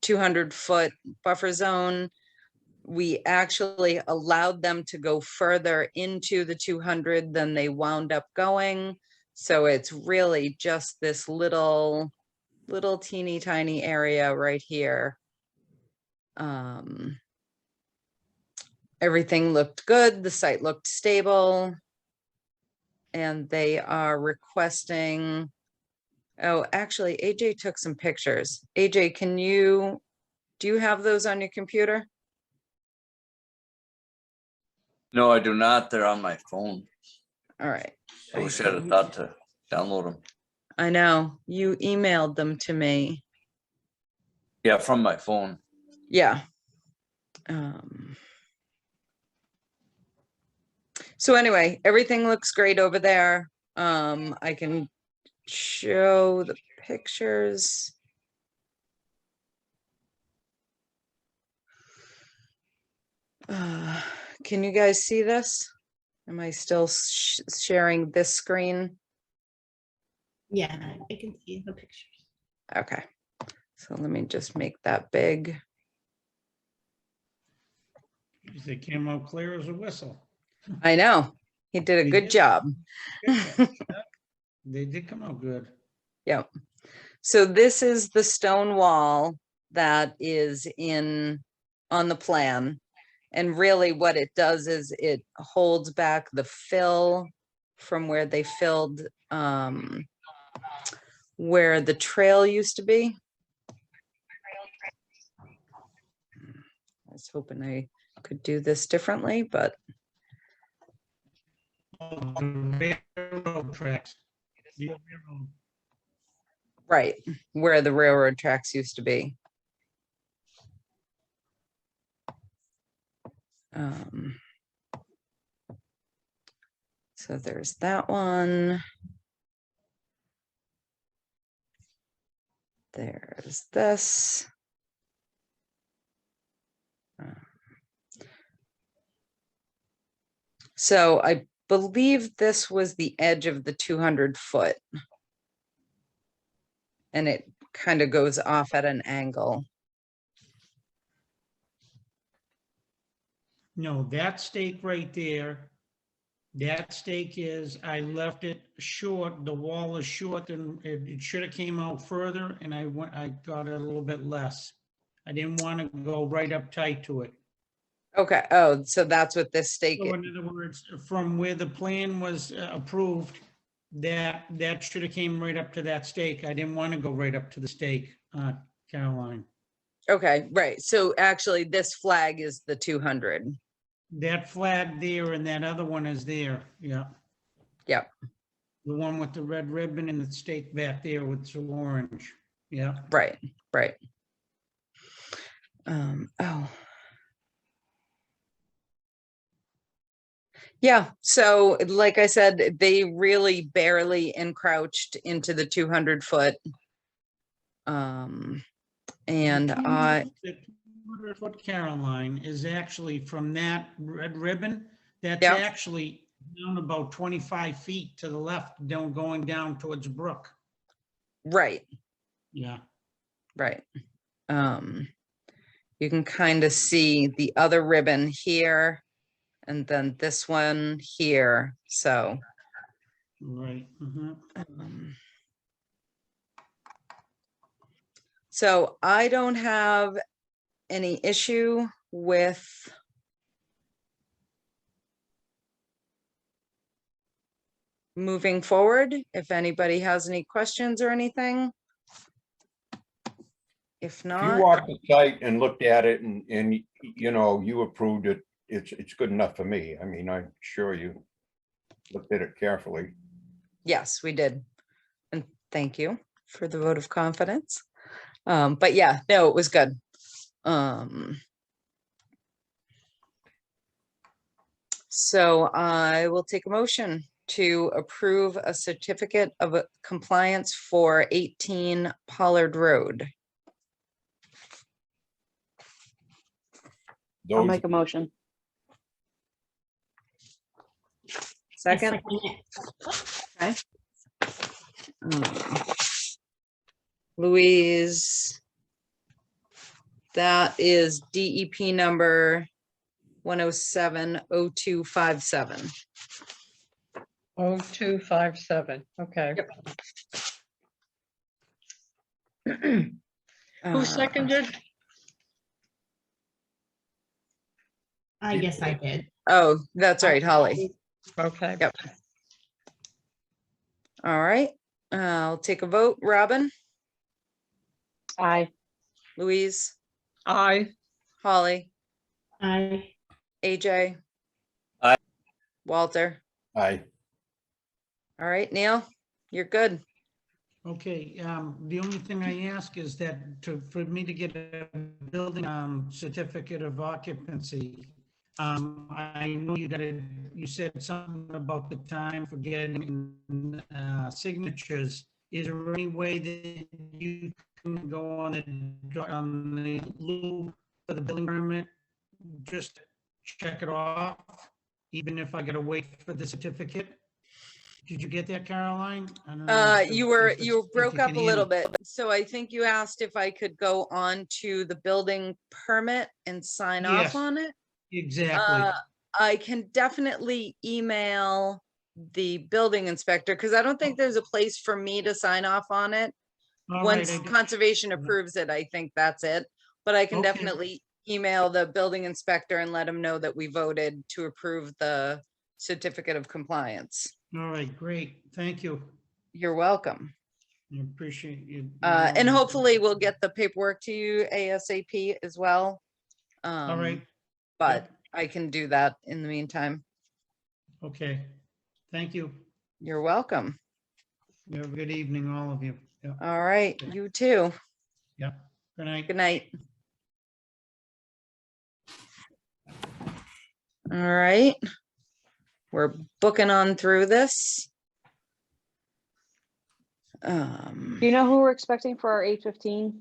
200-foot buffer zone. We actually allowed them to go further into the 200 than they wound up going. So it's really just this little teeny tiny area right here. Everything looked good. The site looked stable. And they are requesting, oh, actually, AJ took some pictures. AJ, do you have those on your computer? No, I do not. They're on my phone. All right. I wish I'd have thought to download them. I know, you emailed them to me. Yeah, from my phone. Yeah. So anyway, everything looks great over there. I can show the pictures. Can you guys see this? Am I still sharing this screen? Yeah, I can see the pictures. Okay, so let me just make that big. They came out clear as a whistle. I know, he did a They good did. job. They did come out good. Yep. So this is the stone wall that is on the plan. And really what it does is it holds back the fill from where they filled, where the trail used to be. I was hoping I could do this differently, but The railroad tracks. The railroad. right, where the railroad tracks used to be. So there's that one. There's this. So I believe this was the edge of the 200 foot. And it kind of goes off at an angle. No, that stake right there, that stake is, I left it short, the wall is short and it should have came out further and I got it a little bit less. I didn't want to go right up tight to it. Okay, oh, so that's what this stake So is. in other words, from where the plan was approved, that should have came right up to that stake. I didn't want to go right up to the stake, Caroline. Okay, right. So actually this flag is the 200. That flag there and that other one is there, yeah. Yep, The one with the red ribbon and the stake back there with some orange, yeah. right, right. Oh. Yeah, so like I said, they really barely encroached into the 200 foot. And I, The 200-foot Caroline is actually from that red ribbon, that's Yeah. actually down about 25 feet to the left, going down towards Brook. right, Yeah. right. You can kind of see the other ribbon here and then this one here, so. Right. Mhm. So I don't have any issue with moving forward. If anybody has any questions or anything. If If you not, walked the site and looked at it and you know, you approved it, it's good enough for me. I mean, I'm sure you looked at it carefully. yes, we did. And thank you for the vote of confidence. But yeah, no, it was good. So I will take a motion to approve a certificate of compliance for 18 Pollard Road. I'll Those, make a motion. Second. I second it. Louise. That is DEP number 1070257. 0257, okay. Who seconded? I guess I did. Oh, that's right, Holly. Okay. Yep. All right, I'll take a vote. Robin, Aye. Louise, Aye. Holly, I AJ. Aye. Walter. I, All right, Neil, you're good. Okay, the only thing I ask is that for me to get a building, certificate of occupancy, I know you said something about the time for getting, signatures. Is there any way that you can go on the loop for the building permit? Just check it off, even if I gotta wait for the certificate? Did you get that, Caroline? I don't know if You if broke you up can a hear little me. bit. So I think you asked if I could go on to the building permit and sign off Yes. on it. Exactly. I can definitely email the building inspector because I don't think there's a place for me to sign off on it. All right, Once conservation approves it, I think that's it. But I can Okay. definitely email the building inspector and let him know that we voted to approve the certificate of compliance. All right, great. Thank you. You're welcome. I appreciate you. And hopefully we'll get the paperwork to you ASAP as well. All right, But I can do that in the meantime. okay. Thank you. You're welcome. You have a good evening, all of you. Yeah, All right, you too. yeah. Good night. Good night. All right. We're booking on through this. Do you know who we're expecting for our 8:15?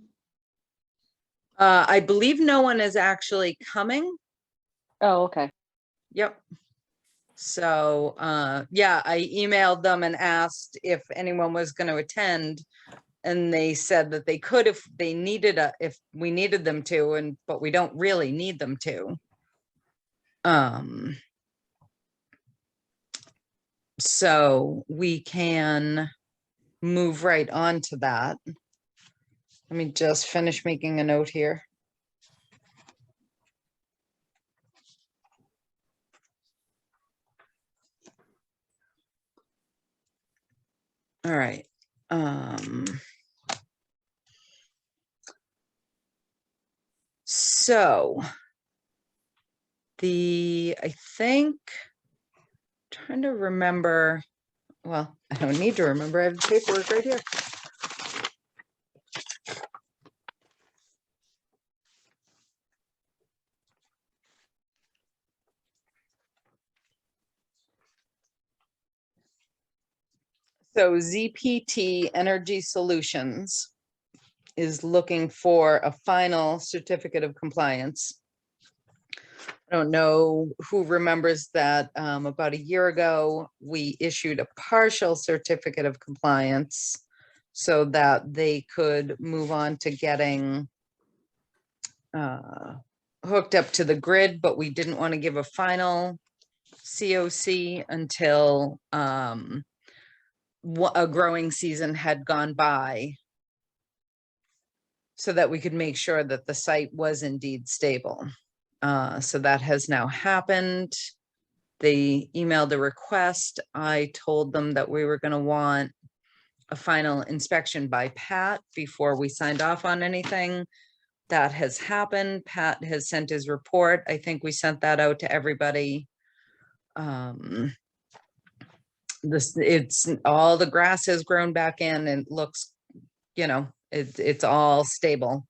I believe no one is actually coming. Oh, okay. Yep. So, yeah, I emailed them and asked if anyone was going to attend. And they said that they could if they needed if we needed them to, but we don't really need them to. So we can move right on to that. Let me just finish making a note here. All right. So I think, trying to remember, well, I don't need to remember, I have the paperwork right here. So ZPT Energy Solutions is looking for a final certificate of compliance. I don't know who remembers that about a year ago, we issued a partial certificate of compliance so that they could move on to getting hooked up to the grid, but we didn't want to give a final COC until a growing season had gone by, so that we could make sure that the site was indeed stable. So that has now happened. They emailed a request. I told them that we were going to want a final inspection by Pat before we signed off on anything. That has happened. Pat has sent his report. I think we sent that out to everybody. It's all the grass has grown back in and looks, it's all stable.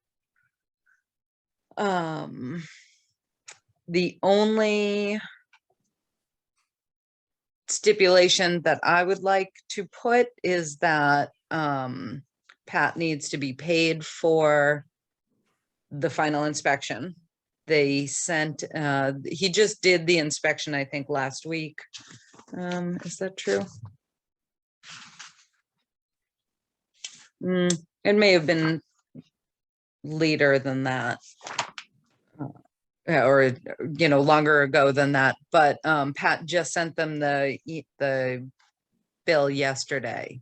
The only stipulation that I would like to put is that Pat needs to be paid for the final inspection. They sent, he just did the inspection, I think, last week. Is that true? It may have been later than that. Or longer ago than that, but Pat just sent them the bill yesterday,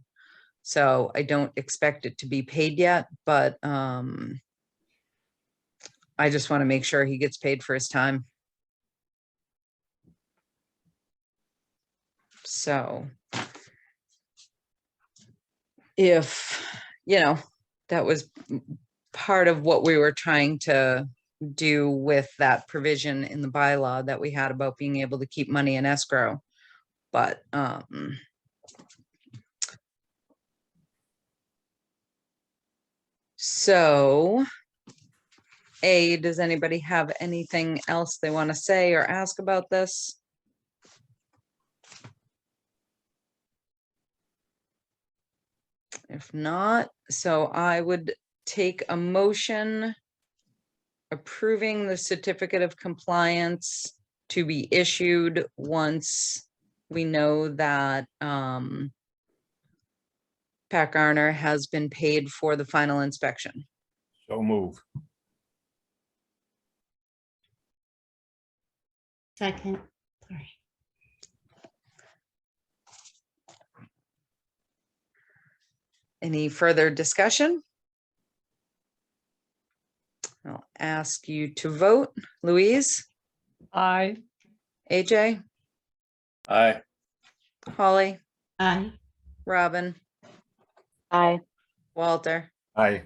so I don't expect it to be paid yet, but I just want to make sure he gets paid for his time. So if that was part of what we were trying to do with that provision in the bylaw that we had about being able to keep money in escrow. But So, A, does anybody have anything else they want to say or ask about this? If not, so I would take a motion approving the certificate of compliance to be issued once we know that Pat Garner has been paid for the final inspection. So move. Second, sorry. Any further discussion? I'll ask you to vote. Louise, Aye. AJ, Aye. Holly, Aye. Robin, Aye. Walter, Aye.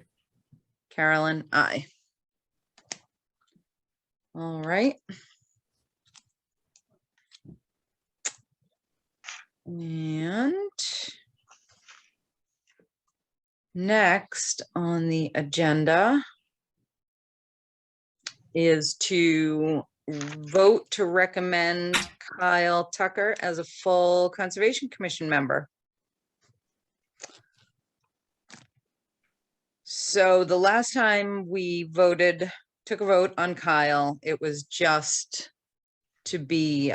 Carolyn, aye. All right. And next on the agenda is to vote to recommend Kyle Tucker as a full Conservation Commission member. So the last time we took a vote on Kyle, it was just to be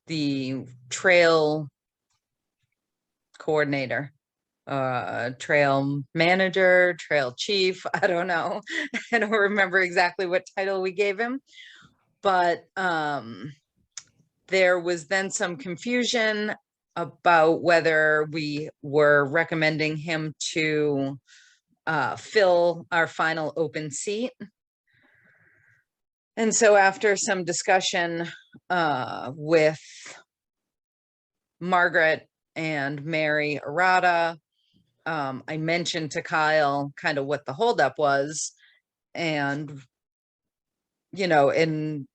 the trail coordinator, trail manager, trail chief. I don't know. I don't remember exactly what title we gave him, but there was then some confusion about whether we were recommending him to fill our final open seat. And so after some discussion with Margaret and Mary Arata, I mentioned to Kyle kind of what the holdup was, and and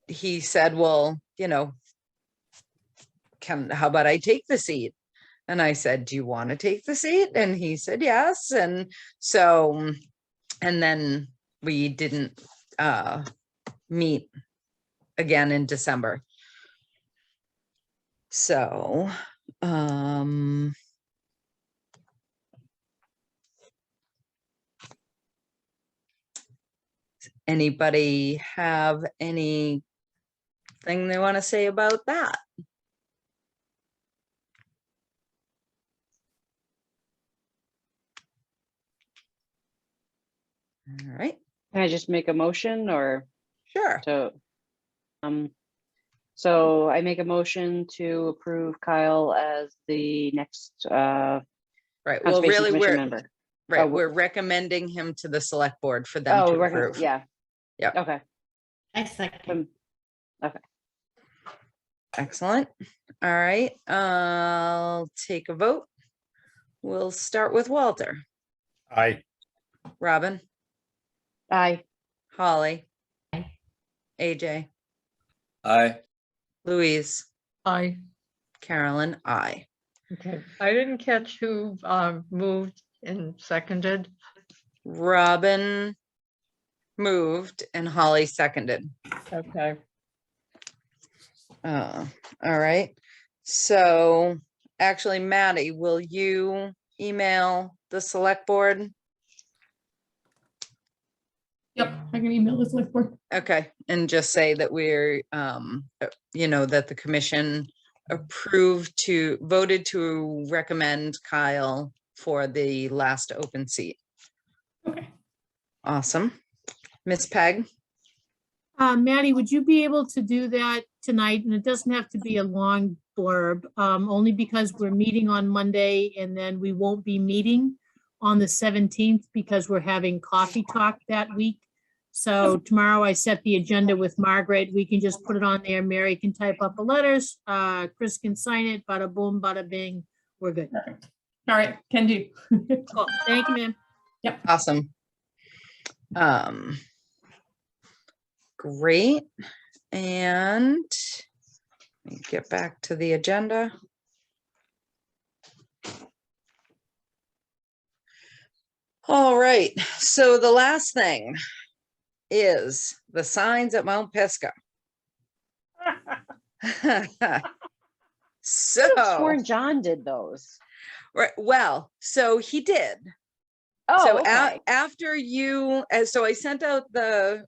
he said, well, how about I take the seat? And I said, do you want to take the seat? And he said, yes. And so, and then we didn't meet again in December. So, anybody have anything they want to say about that? All right. Can I just make a motion or Sure. so I make a motion to approve Kyle as the next Right. Well, Conservation really, Commission member. right. Oh, We're recommending him to the select board for them to approve. Yeah. Yep. Okay. I second. Okay. Excellent. All right. I'll take a vote. We'll start with Walter. Aye. Robin, Aye. Holly, Aye. AJ, Aye. Louise, Aye. Carolyn, aye. Okay. I didn't catch who moved and seconded. Robin moved and Holly seconded. Okay. All right. So actually, Maddie, will you email the select board? Yep, I can email the select board. Okay, and just say that we're, that the commission voted to recommend Kyle for the last open seat. Okay. Awesome. Miss Peg? Maddie, would you be able to do that tonight? And it doesn't have to be a long blurb, only because we're meeting on Monday and then we won't be meeting on the 17th because we're having coffee talk that week. So tomorrow I set the agenda with Margaret. We can just put it on there. Mary can type up the letters. Chris can sign it. Bada boom, bada bing. We're good. Perfect. All right, can do. Cool. Thank you, ma'am. Yep. Awesome. Great. And let me get back to the agenda. All right, so the last thing is the signs at Mount Pesca. So, I could have sworn John did those. right, well, so he did. Oh, So okay. after you, so I sent out the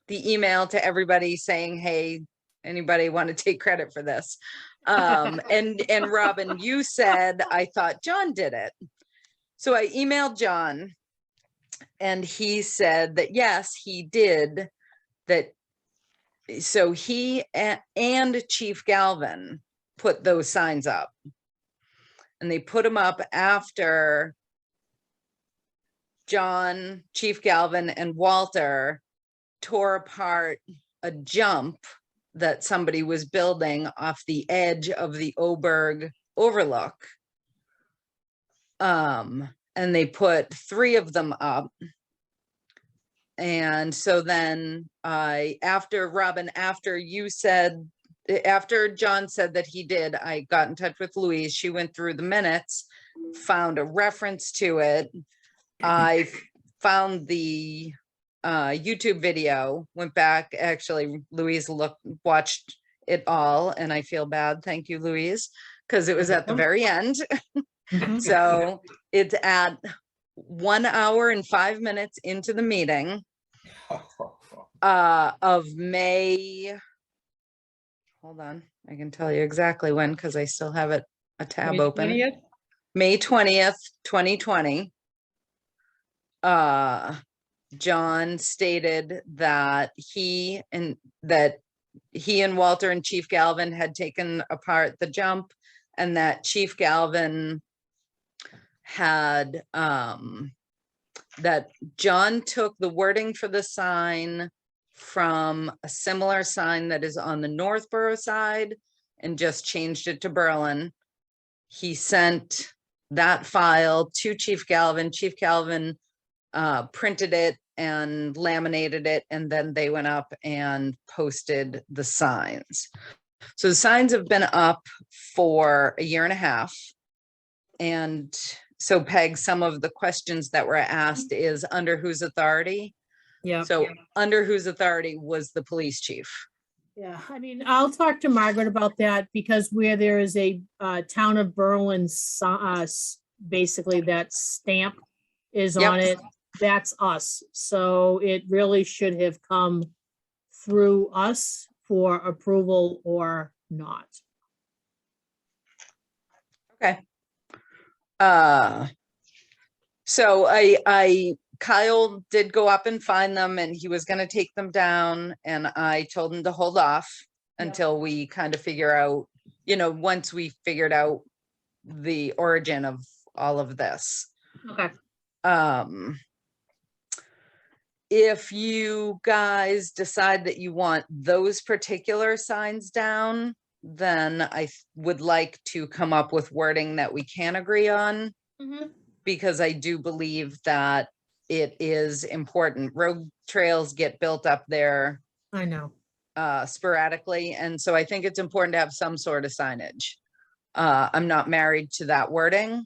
email to everybody saying, hey, anybody want to take credit for this? And Robin, you said, I thought John did it. So I emailed John and he said that, yes, he did that. So he and Chief Galvin put those signs up, and they put them up after John, Chief Galvin, and Walter tore apart a jump that somebody was building off the edge of the Oberg overlook. And they put 3 of them up. And so then after Robin, after John said that he did, I got in touch with Louise. She went through the minutes, found a reference to it. I found the YouTube video, went back, actually Louise watched it all, and I feel bad. Thank you, Louise, because it was at the very end. So it's at 1 hour and 5 minutes into the meeting of May. Hold on, I can tell you exactly when, because I still have a tab open. 20th? May 20th, 2020. John stated that he and Walter and Chief Galvin had taken apart the jump, and that Chief Galvin had that John took the wording for the sign from a similar sign that is on the Northborough side and just changed it to Berlin. He sent that file to Chief Galvin. Chief Galvin printed it and laminated it, and then they went up and posted the signs. So the signs have been up for 1.5 years. And so, Peg, some of the questions that were asked is under whose authority? Yeah. So under whose authority was the police chief? Yeah, I mean, I'll talk to Margaret about that, because where there is a town of Berlin, basically that stamp is on it, that's us. So it really should have come through us for approval or not. Okay. So Kyle did go up and find them, and he was going to take them down, and I told him to hold off until we kind of figure out, once we figured out the origin of all of this. Okay. If you guys decide that you want those particular signs down, then I would like to come up with wording that we can agree on, because I do believe that it is important. Road trails get built up there. I know. Sporadically. And so I think it's important to have some sort of signage. I'm not married to that wording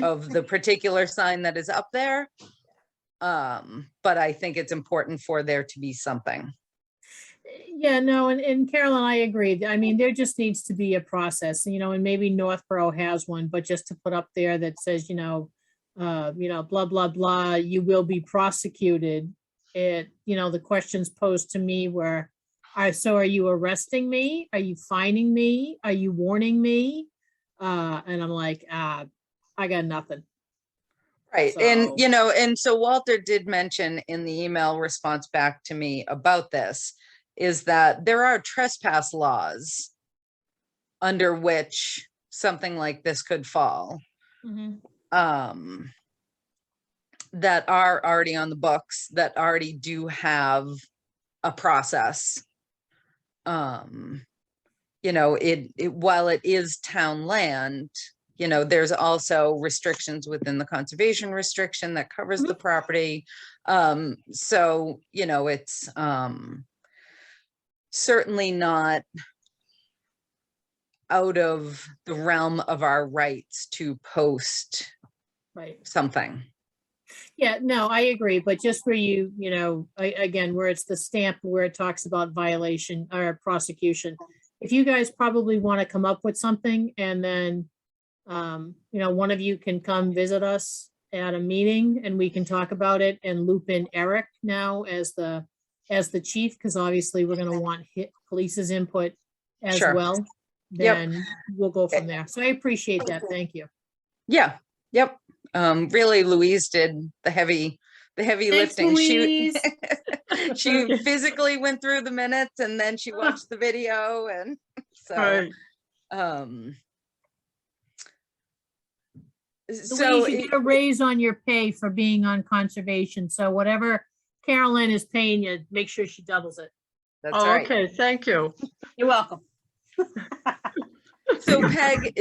of the particular sign that is up there. But I think it's important for there to be something. Yeah, no, and Carolyn, I agree. I mean, there just needs to be a process, and maybe Northborough has one, but just to put up there that says, blah, blah, blah, you will be prosecuted. The questions posed to me were, so are you arresting me? Are you fining me? Are you warning me? And I'm like, I got nothing. Right. So. And so Walter did mention in the email response back to me about this, is that there are trespass laws under which something like this could fall. That are already on the books, that already do have a process. While it is town land, there's also restrictions within the conservation restriction that covers the property. So, it's certainly not out of the realm of our rights to post something. Yeah, no, I agree, but just where you know, again, where it's the stamp where it talks about violation or prosecution. If you guys probably want to come up with something and then, you know, one of you can come visit us at a meeting and we can talk about it and loop in Eric now as the chief, because obviously we're gonna want police's input as Sure. well. Yep. Then we'll go from there. So I appreciate that. Thank you. Yeah, yep. Really, Louise did the heavy Thanks, lifting. Louise. She physically went through the minutes and then she watched the video, and so, Right. so Louise, you get a raise on your pay for being on conservation. So whatever Carolyn is paying you, make sure she doubles it. that's Oh, right. okay, thank you. You're welcome. So Peg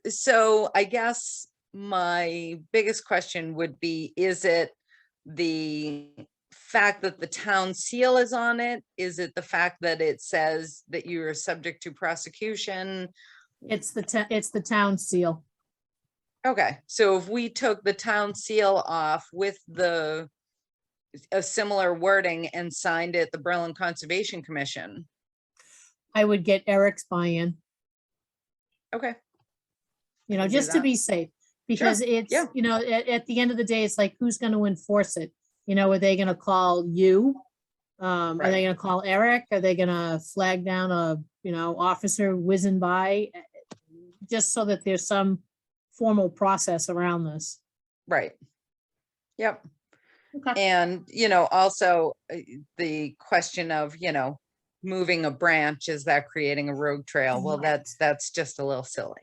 so I guess my biggest question would be, is it the fact that the town seal is on it? Is it the fact that it says that you are subject to prosecution? It's the town seal. Okay, so if we took the town seal off with a similar wording and signed it, the Berlin Conservation Commission. I would get Eric's buy-in, Okay, you know, can do just to that. be safe. Because it's, yeah. you know, at the end of the day, it's like, who's going to enforce it? You know, are they going to call you? Are Right. they going to call Eric? Are they going to flag down a, you know, officer whizzing by? Just so that there's some formal process around this. Right. Yep. Okay. And, you know, also the question of, you know, moving a branch, is that creating a rogue trail? Well, Right. that's just a little silly.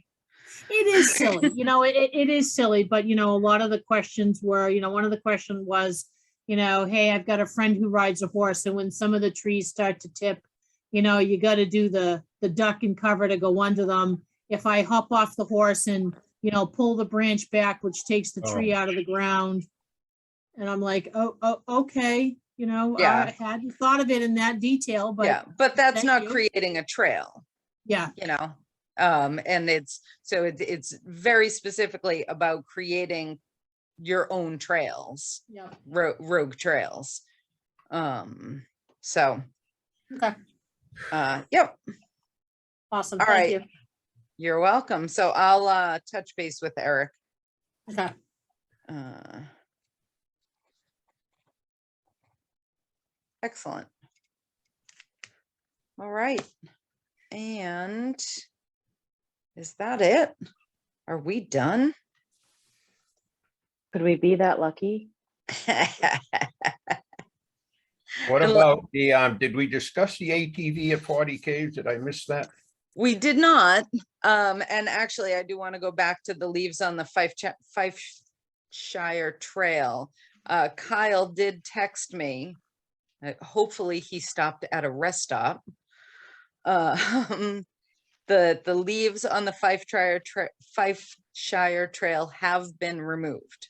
It is silly, you know, it is silly, but you know, a lot of the questions were, you know, one of the question was, you know, hey, I've got a friend who rides a horse, and when some of the trees start to tip, you know, you got to do the duck and cover to go under them. If I hop off the horse and, you know, pull the branch back, which takes the tree out of the ground. And I'm like, oh, okay, you know, Yeah. I hadn't thought of it in that detail, but Yeah, but that's thank not you. creating a trail, yeah, you know? And it's very specifically about creating your own trails, yeah, rogue trails. So, okay, yep, awesome, all thank right. you. You're welcome. So I'll touch base with Eric. Okay, Excellent. All right. And is that it? Are we done? Could we be that lucky? What And about did we discuss the ATV at 40 Ks? Did I miss that? We did not. And actually, I do want to go back to the leaves on the Fifeshire Trail. Kyle did text me. Hopefully he stopped at a rest stop. The leaves on the Fifeshire Trail have been removed.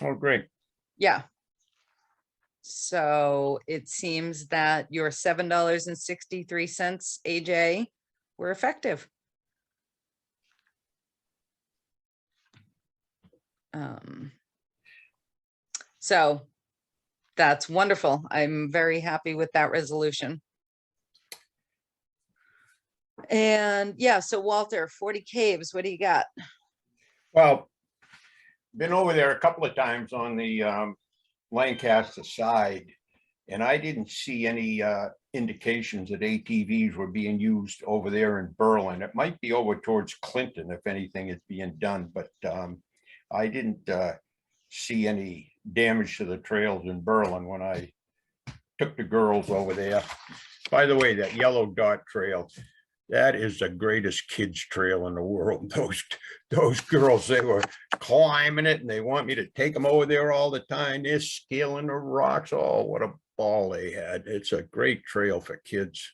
Oh, great. Yeah. So it seems that your $7.63, AJ, were effective. So that's wonderful. I'm very happy with that resolution. And yeah, so Walter, 40 Caves, what do you got? Well, been over there a couple of times on the Lancaster side, and I didn't see any indications that ATVs were being used over there in Berlin. It might be over towards Clinton if anything is being done, but I didn't see any damage to the trails in Berlin when I took the girls over there. By the way, that yellow dot trail, that is the greatest kids trail in the world. Those girls, they were climbing it and they want me to take them over there all the time. They're scaling the rocks. Oh, what a ball they had. It's a great trail for kids.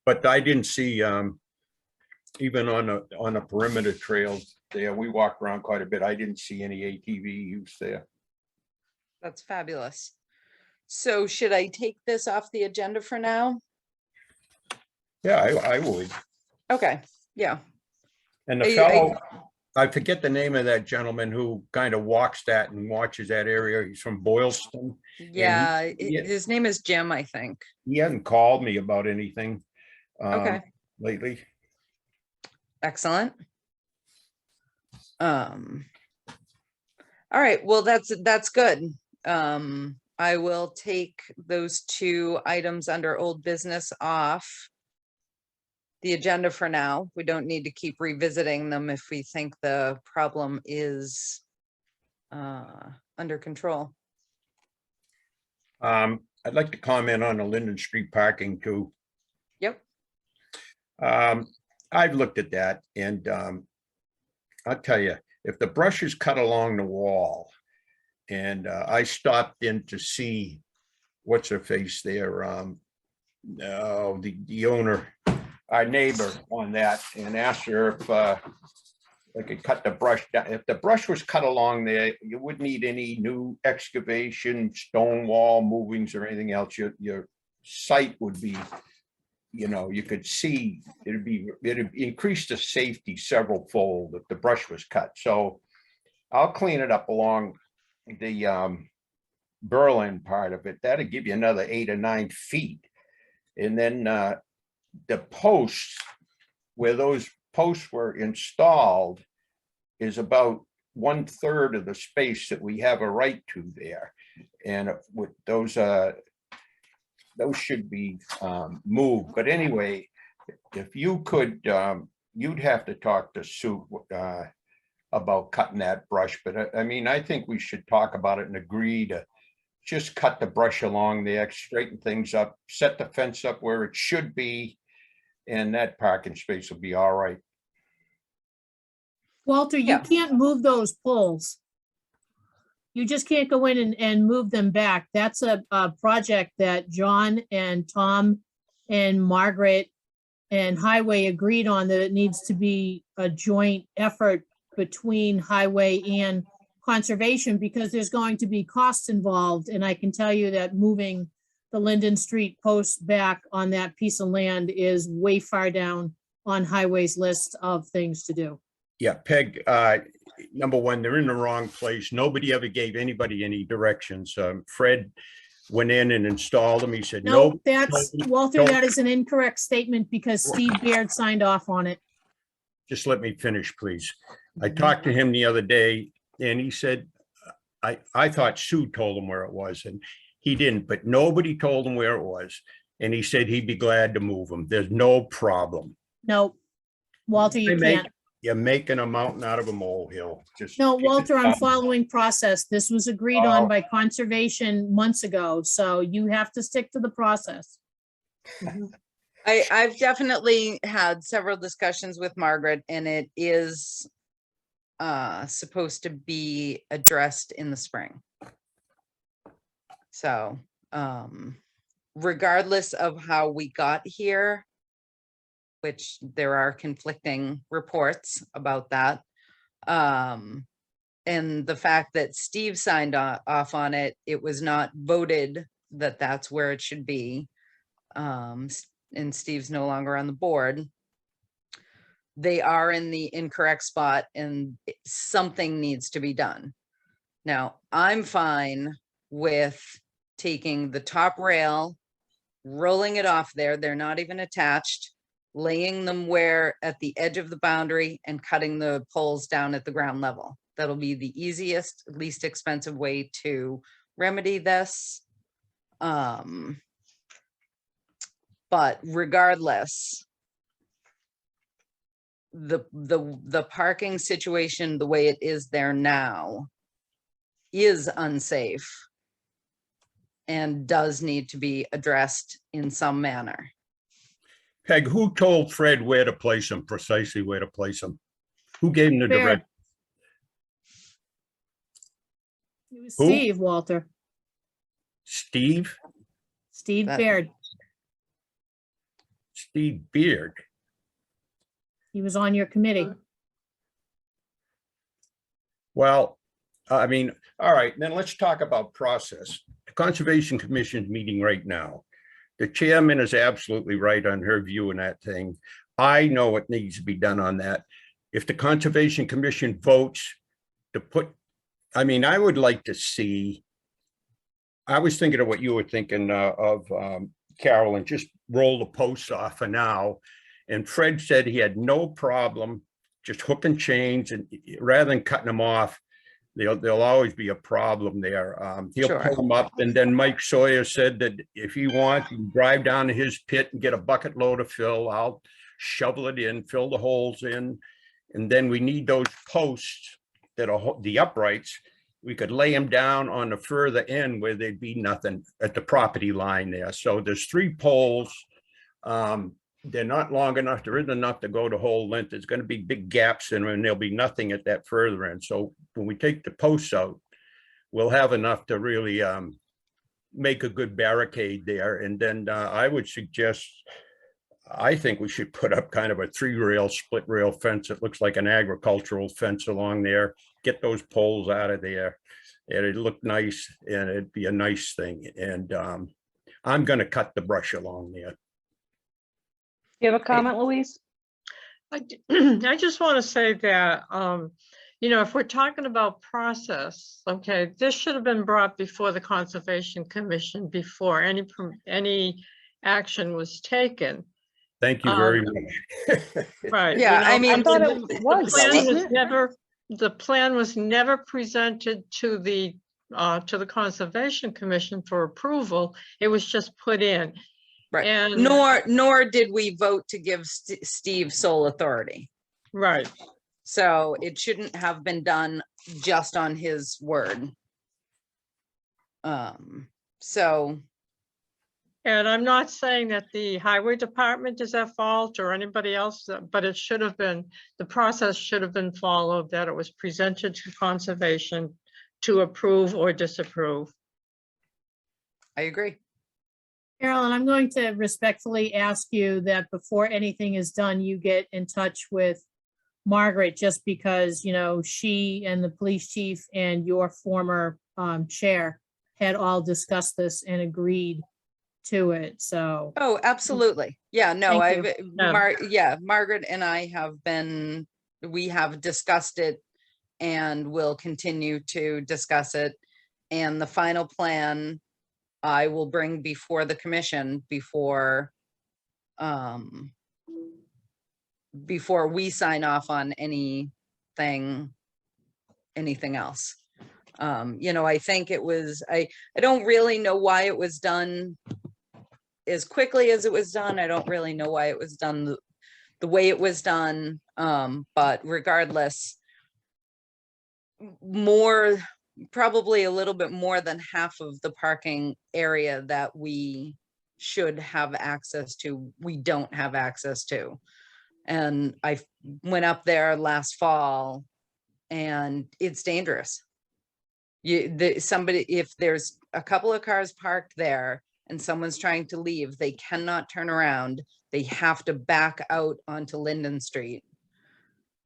But I didn't see, even on a perimeter trails there, we walked around quite a bit. I didn't see any ATV use there. That's fabulous. So should I take this off the agenda for now? Yeah, I would. Okay, yeah. And the fellow, I forget the name of that gentleman who kind of walks that and watches that area. He's from Boylston. Yeah, he- his name is Jim, I think. He hasn't called me about anything Okay. lately. Excellent. All right, well, that's good. I will take those two items under old business off the agenda for now. We don't need to keep revisiting them if we think the problem is under control. I'd like to comment on the Linden Street parking too. Yep. I've looked at that and I'll tell you, if the brush is cut along the wall and I stopped in to see what's her face there, the owner, our neighbor on that, and asked her if I could cut the brush down. If the brush was cut along there, you wouldn't need any new excavation, stone wall movings or anything else. Your site would be, you know, you could see it'd increase the safety several fold if the brush was cut. So I'll clean it up along the Berlin part of it. That'll give you another 8 or 9 feet. And then the posts where those posts were installed is about 1/3 of the space that we have a right to there. And with those should be moved. But anyway, if you could, you'd have to talk to Sue about cutting that brush. But I mean, I think we should talk about it and agree to just cut the brush along there, straighten things up, set the fence up where it should be, and that parking space will be all right. Walter, you Yeah. can't move those poles. You just can't go in and move them back. That's a project that John and Tom and Margaret and Highway agreed on, that it needs to be a joint effort between Highway and Conservation, because there's going to be costs involved. And I can tell you that moving the Linden Street posts back on that piece of land is way far down on Highway's list of things to do. Yeah, Peg, number one, they're in the wrong place. Nobody ever gave anybody any directions. Fred went in and installed them. He said, No, no. that's, Walter, don't- that is an incorrect statement because Steve Baird signed off on it. Just let me finish, please. I talked to him the other day and he said, I thought Sue told him where it was, and he didn't, but nobody told him where it was. And he said he'd be glad to move them. There's no problem. No, Walter, you can't. You're making a mountain out of a molehill. Just No, keep it Walter, I'm down. following process. This was agreed on by Conservation months ago, so you have to stick to the process. I've definitely had several discussions with Margaret, and it is supposed to be addressed in the spring. So regardless of how we got here, which there are conflicting reports about that, and the fact that Steve signed off on it, it was not voted that that's where it should be. And Steve's no longer on the board. They are in the incorrect spot and something needs to be done. Now, I'm fine with taking the top rail, rolling it off there. They're not even attached, laying them where at the edge of the boundary and cutting the poles down at the ground level. That'll be the easiest, least expensive way to remedy this. But regardless, the parking situation, the way it is there now, is unsafe and does need to be addressed in some manner. Peg, who told Fred where to place them, precisely where to place them? Who gave him the Baird. direct? It was Who? Steve, Walter. Steve? Steve That- Baird. Steve Beard. He was on your committee. Well, I mean, all right, then let's talk about process. The Conservation Commission's meeting right now. The chairman is absolutely right on her view in that thing. I know what needs to be done on that. if the Conservation Commission votes to put, I mean, I would like to see, I was thinking of what you were thinking of, Carol, and just roll the posts off for now. And Fred said he had no problem just hooking chains, and rather than cutting them off, there'll always be a problem there. He'll Sure. pull them up. And then Mike Sawyer said that if he wants, he can drive down to his pit and get a bucket load of fill. I'll shovel it in, fill the holes in. And then we need those posts that are the uprights. We could lay them down on the further end where there'd be nothing at the property line there. So there's 3 poles. They're not long enough. There isn't enough to go the whole length. There's going to be big gaps in them, and there'll be nothing at that further end. So when we take the posts out, we'll have enough to really make a good barricade there. And then I would suggest, I think we should put up kind of a 3-rail split rail fence. It looks like an agricultural fence along there. Get those poles out of there. It'd look nice, and it'd be a nice thing. And I'm going to cut the brush along there. You have a comment, Louise? I just want to say that, you know, if we're talking about process, okay, this should have been brought before the Conservation Commission before any action was taken. Thank you very much. Right. Yeah, you know, I mean, I thought it the was, plan wasn't was it? never, the plan was never presented to the Conservation Commission for approval. It was just put in. Right. And Nor did we vote to give Steve sole authority. right. So it shouldn't have been done just on his word. So, And I'm not saying that the highway department is at fault or anybody else, but it should have been, the process should have been followed, that it was presented to conservation to approve or disapprove. I agree. Carolyn, I'm going to respectfully ask you that before anything is done, you get in touch with Margaret, just because, you know, she and the police chief and your former chair had all discussed this and agreed to it, so. Oh, absolutely. Yeah, no, Thank you. Margaret and I we have discussed it and will continue to discuss it. And the final plan I will bring before the commission before we sign off on anything else. You know, I think it was, I don't really know why it was done as quickly as it was done. I don't really know why it was done the way it was done. But regardless, probably a little bit more than half of the parking area that we should have access to, we don't have access to. And I went up there last fall and it's dangerous. If there's a couple of cars parked there and someone's trying to leave, they cannot turn around. They have to back out onto Linden Street.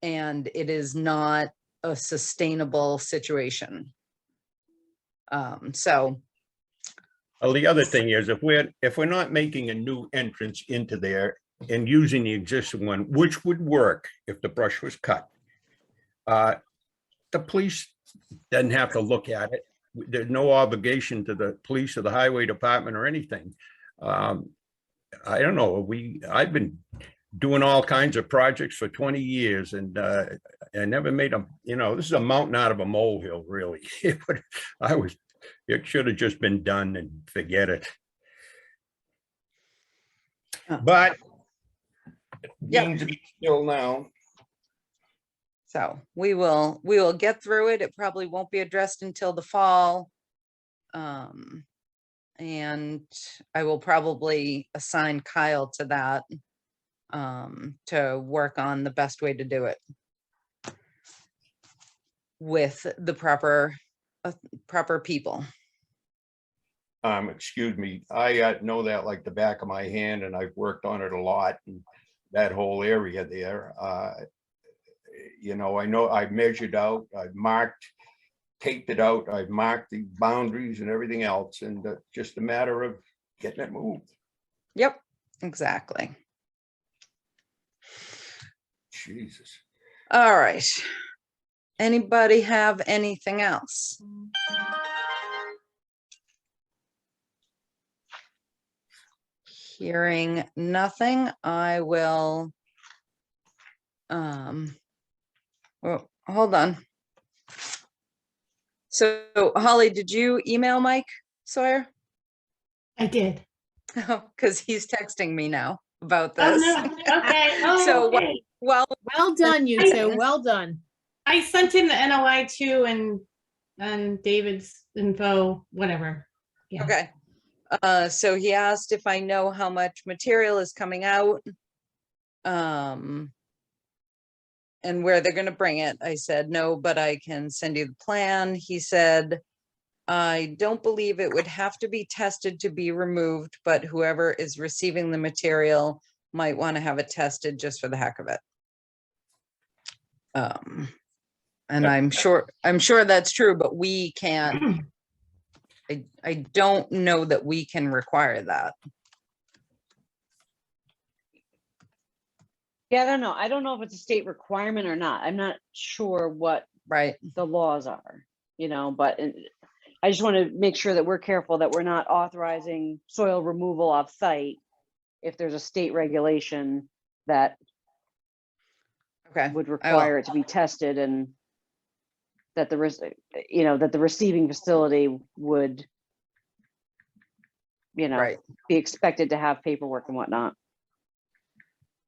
And it is not a sustainable situation. So. Well, the other thing is, if we're not making a new entrance into there and using the existing one, which would work if the brush was cut, the police doesn't have to look at it. There's no obligation to the police or the highway department or anything. I don't know. I've been doing all kinds of projects for 20 years and I never made them, you know, this is a mountain out of a molehill, really. It should have just been done and forget it. But Yep. still now. So we will get through it. It probably won't be addressed until the fall. And I will probably assign Kyle to that, to work on the best way to do it with the proper people. Excuse me, I know that like the back of my hand, and I've worked on it a lot, and that whole area there. You know I've measured out, I've marked, taped it out, I've marked the boundaries and everything else, and just a matter of getting it moved. Yep, exactly. Jesus. All right. Anybody have anything else? Hearing nothing, I will. Well, hold on. So Holly, did you email Mike Sawyer? I did. Because he's texting me now about Oh, this. no. Okay. Oh, So, okay. well, Well done, you two. Well done. I sent him the NOI too and David's info, whatever. Yeah. okay. So he asked if I know how much material is coming out. And where they're gonna bring it. I said, no, but I can send you the plan. He said, I don't believe it would have to be tested to be removed, but whoever is receiving the material might want to have it tested just for the heck of it. And I'm sure that's true, but we can't. I don't know that we can require that. Yeah, I don't know. I don't know if it's a state requirement or not. I'm not sure what Right. the laws are, but I just want to make sure that we're careful that we're not authorizing soil removal off site if there's a state regulation that Okay. would require it to be tested and that that the receiving facility would, Right. be expected to have paperwork and whatnot.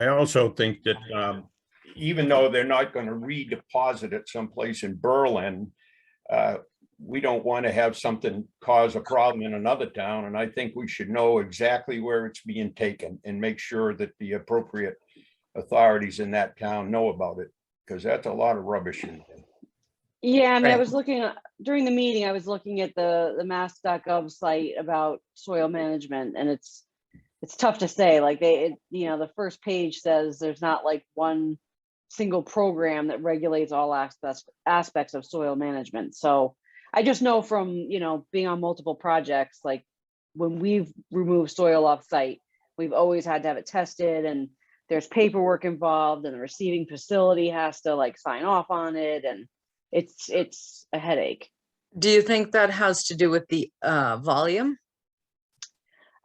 I also think that even though they're not going to redeposit it someplace in Berlin, we don't want to have something cause a problem in another town. And I think we should know exactly where it's being taken and make sure that the appropriate authorities in that town know about it, because that's a lot of rubbish in there. Yeah, I mean, I Right. was looking during the meeting, I was looking at the mass.gov site about soil management, and it's tough to say. Like the first page says there's not like one single program that regulates all aspects of soil management. So I just know from, being on multiple projects, like when we've removed soil off site, we've always had to have it tested, and there's paperwork involved, and the receiving facility has to like sign off on it, and it's a headache. Do you think that has to do with the volume?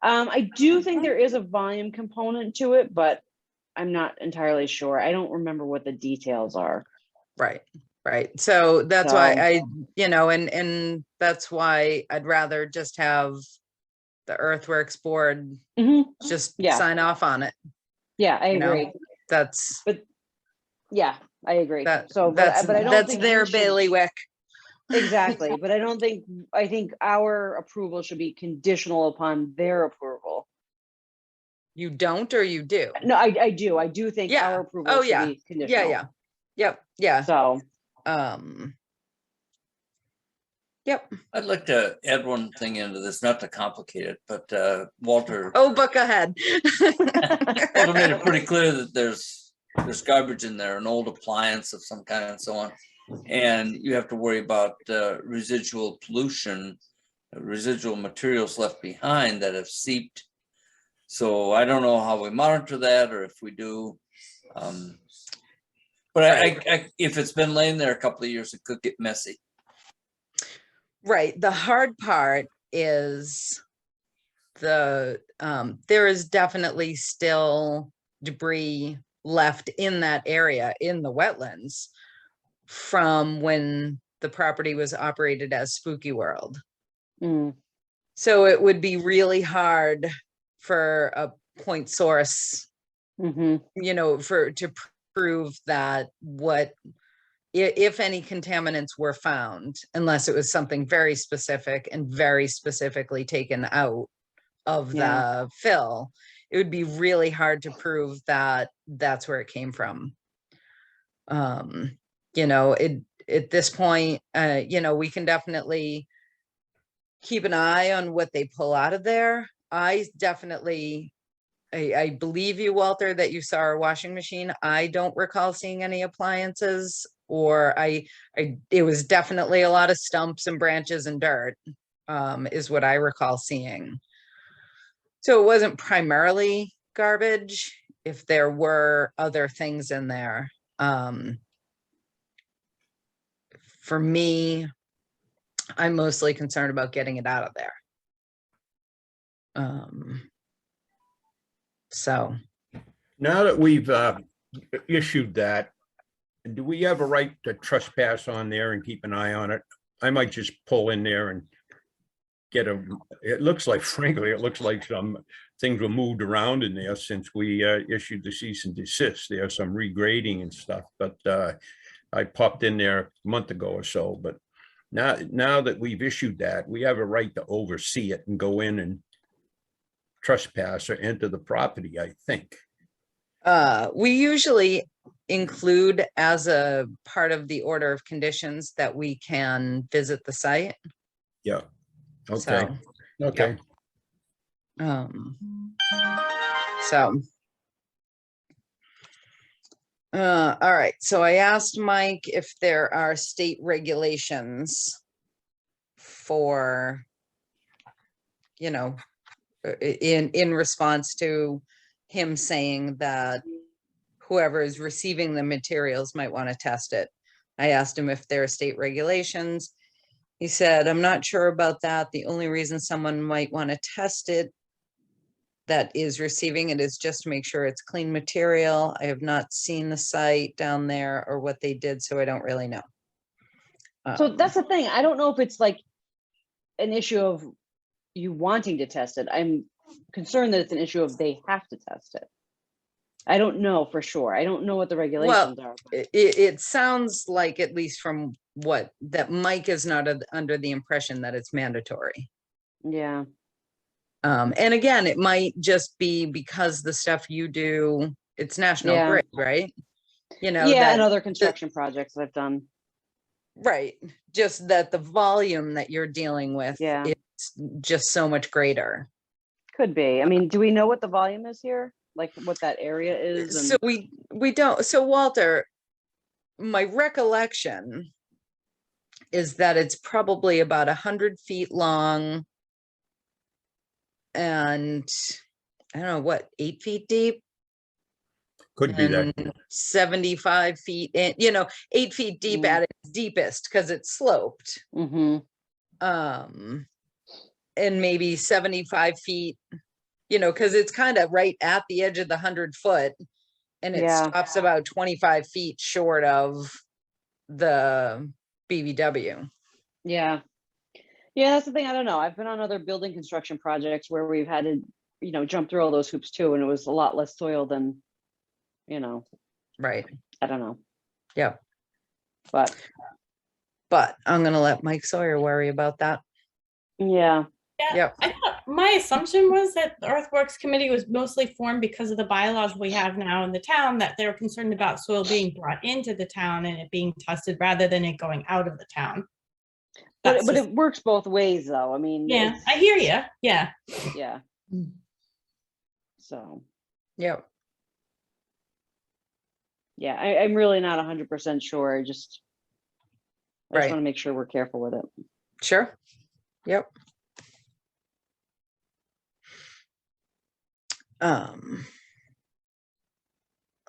I do think there is a volume component to it, but I'm not entirely sure. I don't remember what the details are. Right. Right. So that's why and that's why I'd rather just have the Earthworks Board just Yeah. sign off on it. Yeah, I You know, agree. That's Yeah, I agree. that. So, That's but I don't that's think their we should- bailiwick. Exactly, but I think our approval should be conditional upon their approval. You don't, or you do? No, I do. I do think Yeah. our approval Oh, should yeah. be conditional. Yeah. Yep. Yeah. So, Yep. I'd like to add one thing into this, not to complicate it, but Walter. Oh, book ahead. Walter made it pretty clear that there's garbage in there, an old appliance of some kind and so on. And you have to worry about residual pollution, residual materials left behind that have seeped. So I don't know how we monitor that, or if we do. But I if it's been laying there a couple of years, it could get messy. Right. The hard part is there is definitely still debris left in that area in the wetlands from when the property was operated as Spooky World. So it would be really hard for a point source, to prove that if any contaminants were found, unless it was something very specific and very specifically taken out of the fill, it would be really hard to prove that that's where it came from. At this point, we can definitely keep an eye on what they pull out of there. I believe you, Walter, that you saw a washing machine. I don't recall seeing any appliances, or it was definitely a lot of stumps and branches and dirt, is what I recall seeing. So it wasn't primarily garbage if there were other things in there. for me, I'm mostly concerned about getting it out of there. So, Now that we've issued that, do we have a right to trespass on there and keep an eye on it? I might just pull in there and get it looks like, frankly, it looks like some things were moved around in there since we issued the cease and desist. There's some regrading and stuff, but I popped in there a month ago or so, but now that we've issued that, we have a right to oversee it and go in and trespass or enter the property, I think. we usually include as a part of the order of conditions that we can visit the site. Yeah. Okay. So, Okay. So, all right, so I asked Mike if there are state regulations for, you know, in response to him saying that whoever is receiving the materials might want to test it. I asked him if there are state regulations. He said, I'm not sure about that. The only reason someone might want to test it that is receiving it is just to make sure it's clean material. I have not seen the site down there or what they did, so I don't really know. So that's the thing. I don't know if it's like an issue of you wanting to test it. I'm concerned that it's an issue of they have to test it. I don't know for sure. I don't know what the regulations are. It sounds like, at least from what, that Mike is not under the impression that it's mandatory. Yeah. And again, it might just be because the stuff you do, it's National Yeah. Grid, right? You know, Yeah, that, and other construction projects I've done. right, just that the volume that you're dealing with, Yeah. it's just so much greater. Could be. I mean, do we know what the volume is here? Like what that area is? And So we don't, so Walter, my recollection is that it's probably about 100 feet long and I don't know what, 8 feet deep Could be that. and 75 feet in, you know, 8 feet deep Mm. at its deepest because it's sloped. Mhm. And maybe 75 feet, you know, because it's kind of right at the edge of the 100-foot and it Yeah. stops about 25 feet short of the BVW. Yeah. Yeah, that's the thing. I don't know. I've been on other building construction projects where we've had to, you know, jump through all those hoops too, and it was a lot less soil than, you know, Right. I don't know. Yep. But But I'm going to let Mike Sawyer worry about that. yeah. Yeah, Yep. I thought my assumption was that the Earthworks Committee was mostly formed because of the bylaws we have now in the town, that they're concerned about soil being brought into the town and it being tested rather than it going out of the town. But That's just- it works both ways though. I mean, yeah, it's- I hear you. Yeah. Yeah. So, Yep. yeah, I'm really not 100% sure. I just Right. want to make sure we're careful with it. Sure. Yep.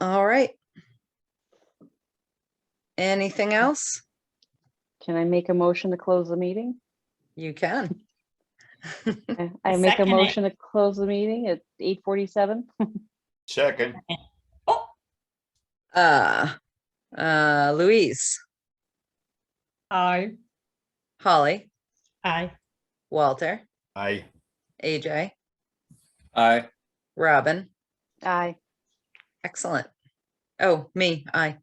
All right. Anything else? Can I make a motion to close the meeting? You can. I make a Second it. motion to close the meeting at 8:47. Second. Louise, Aye. Holly, Aye. Walter, Aye. AJ, Aye. Robin. Aye. Excellent. Oh, me, aye.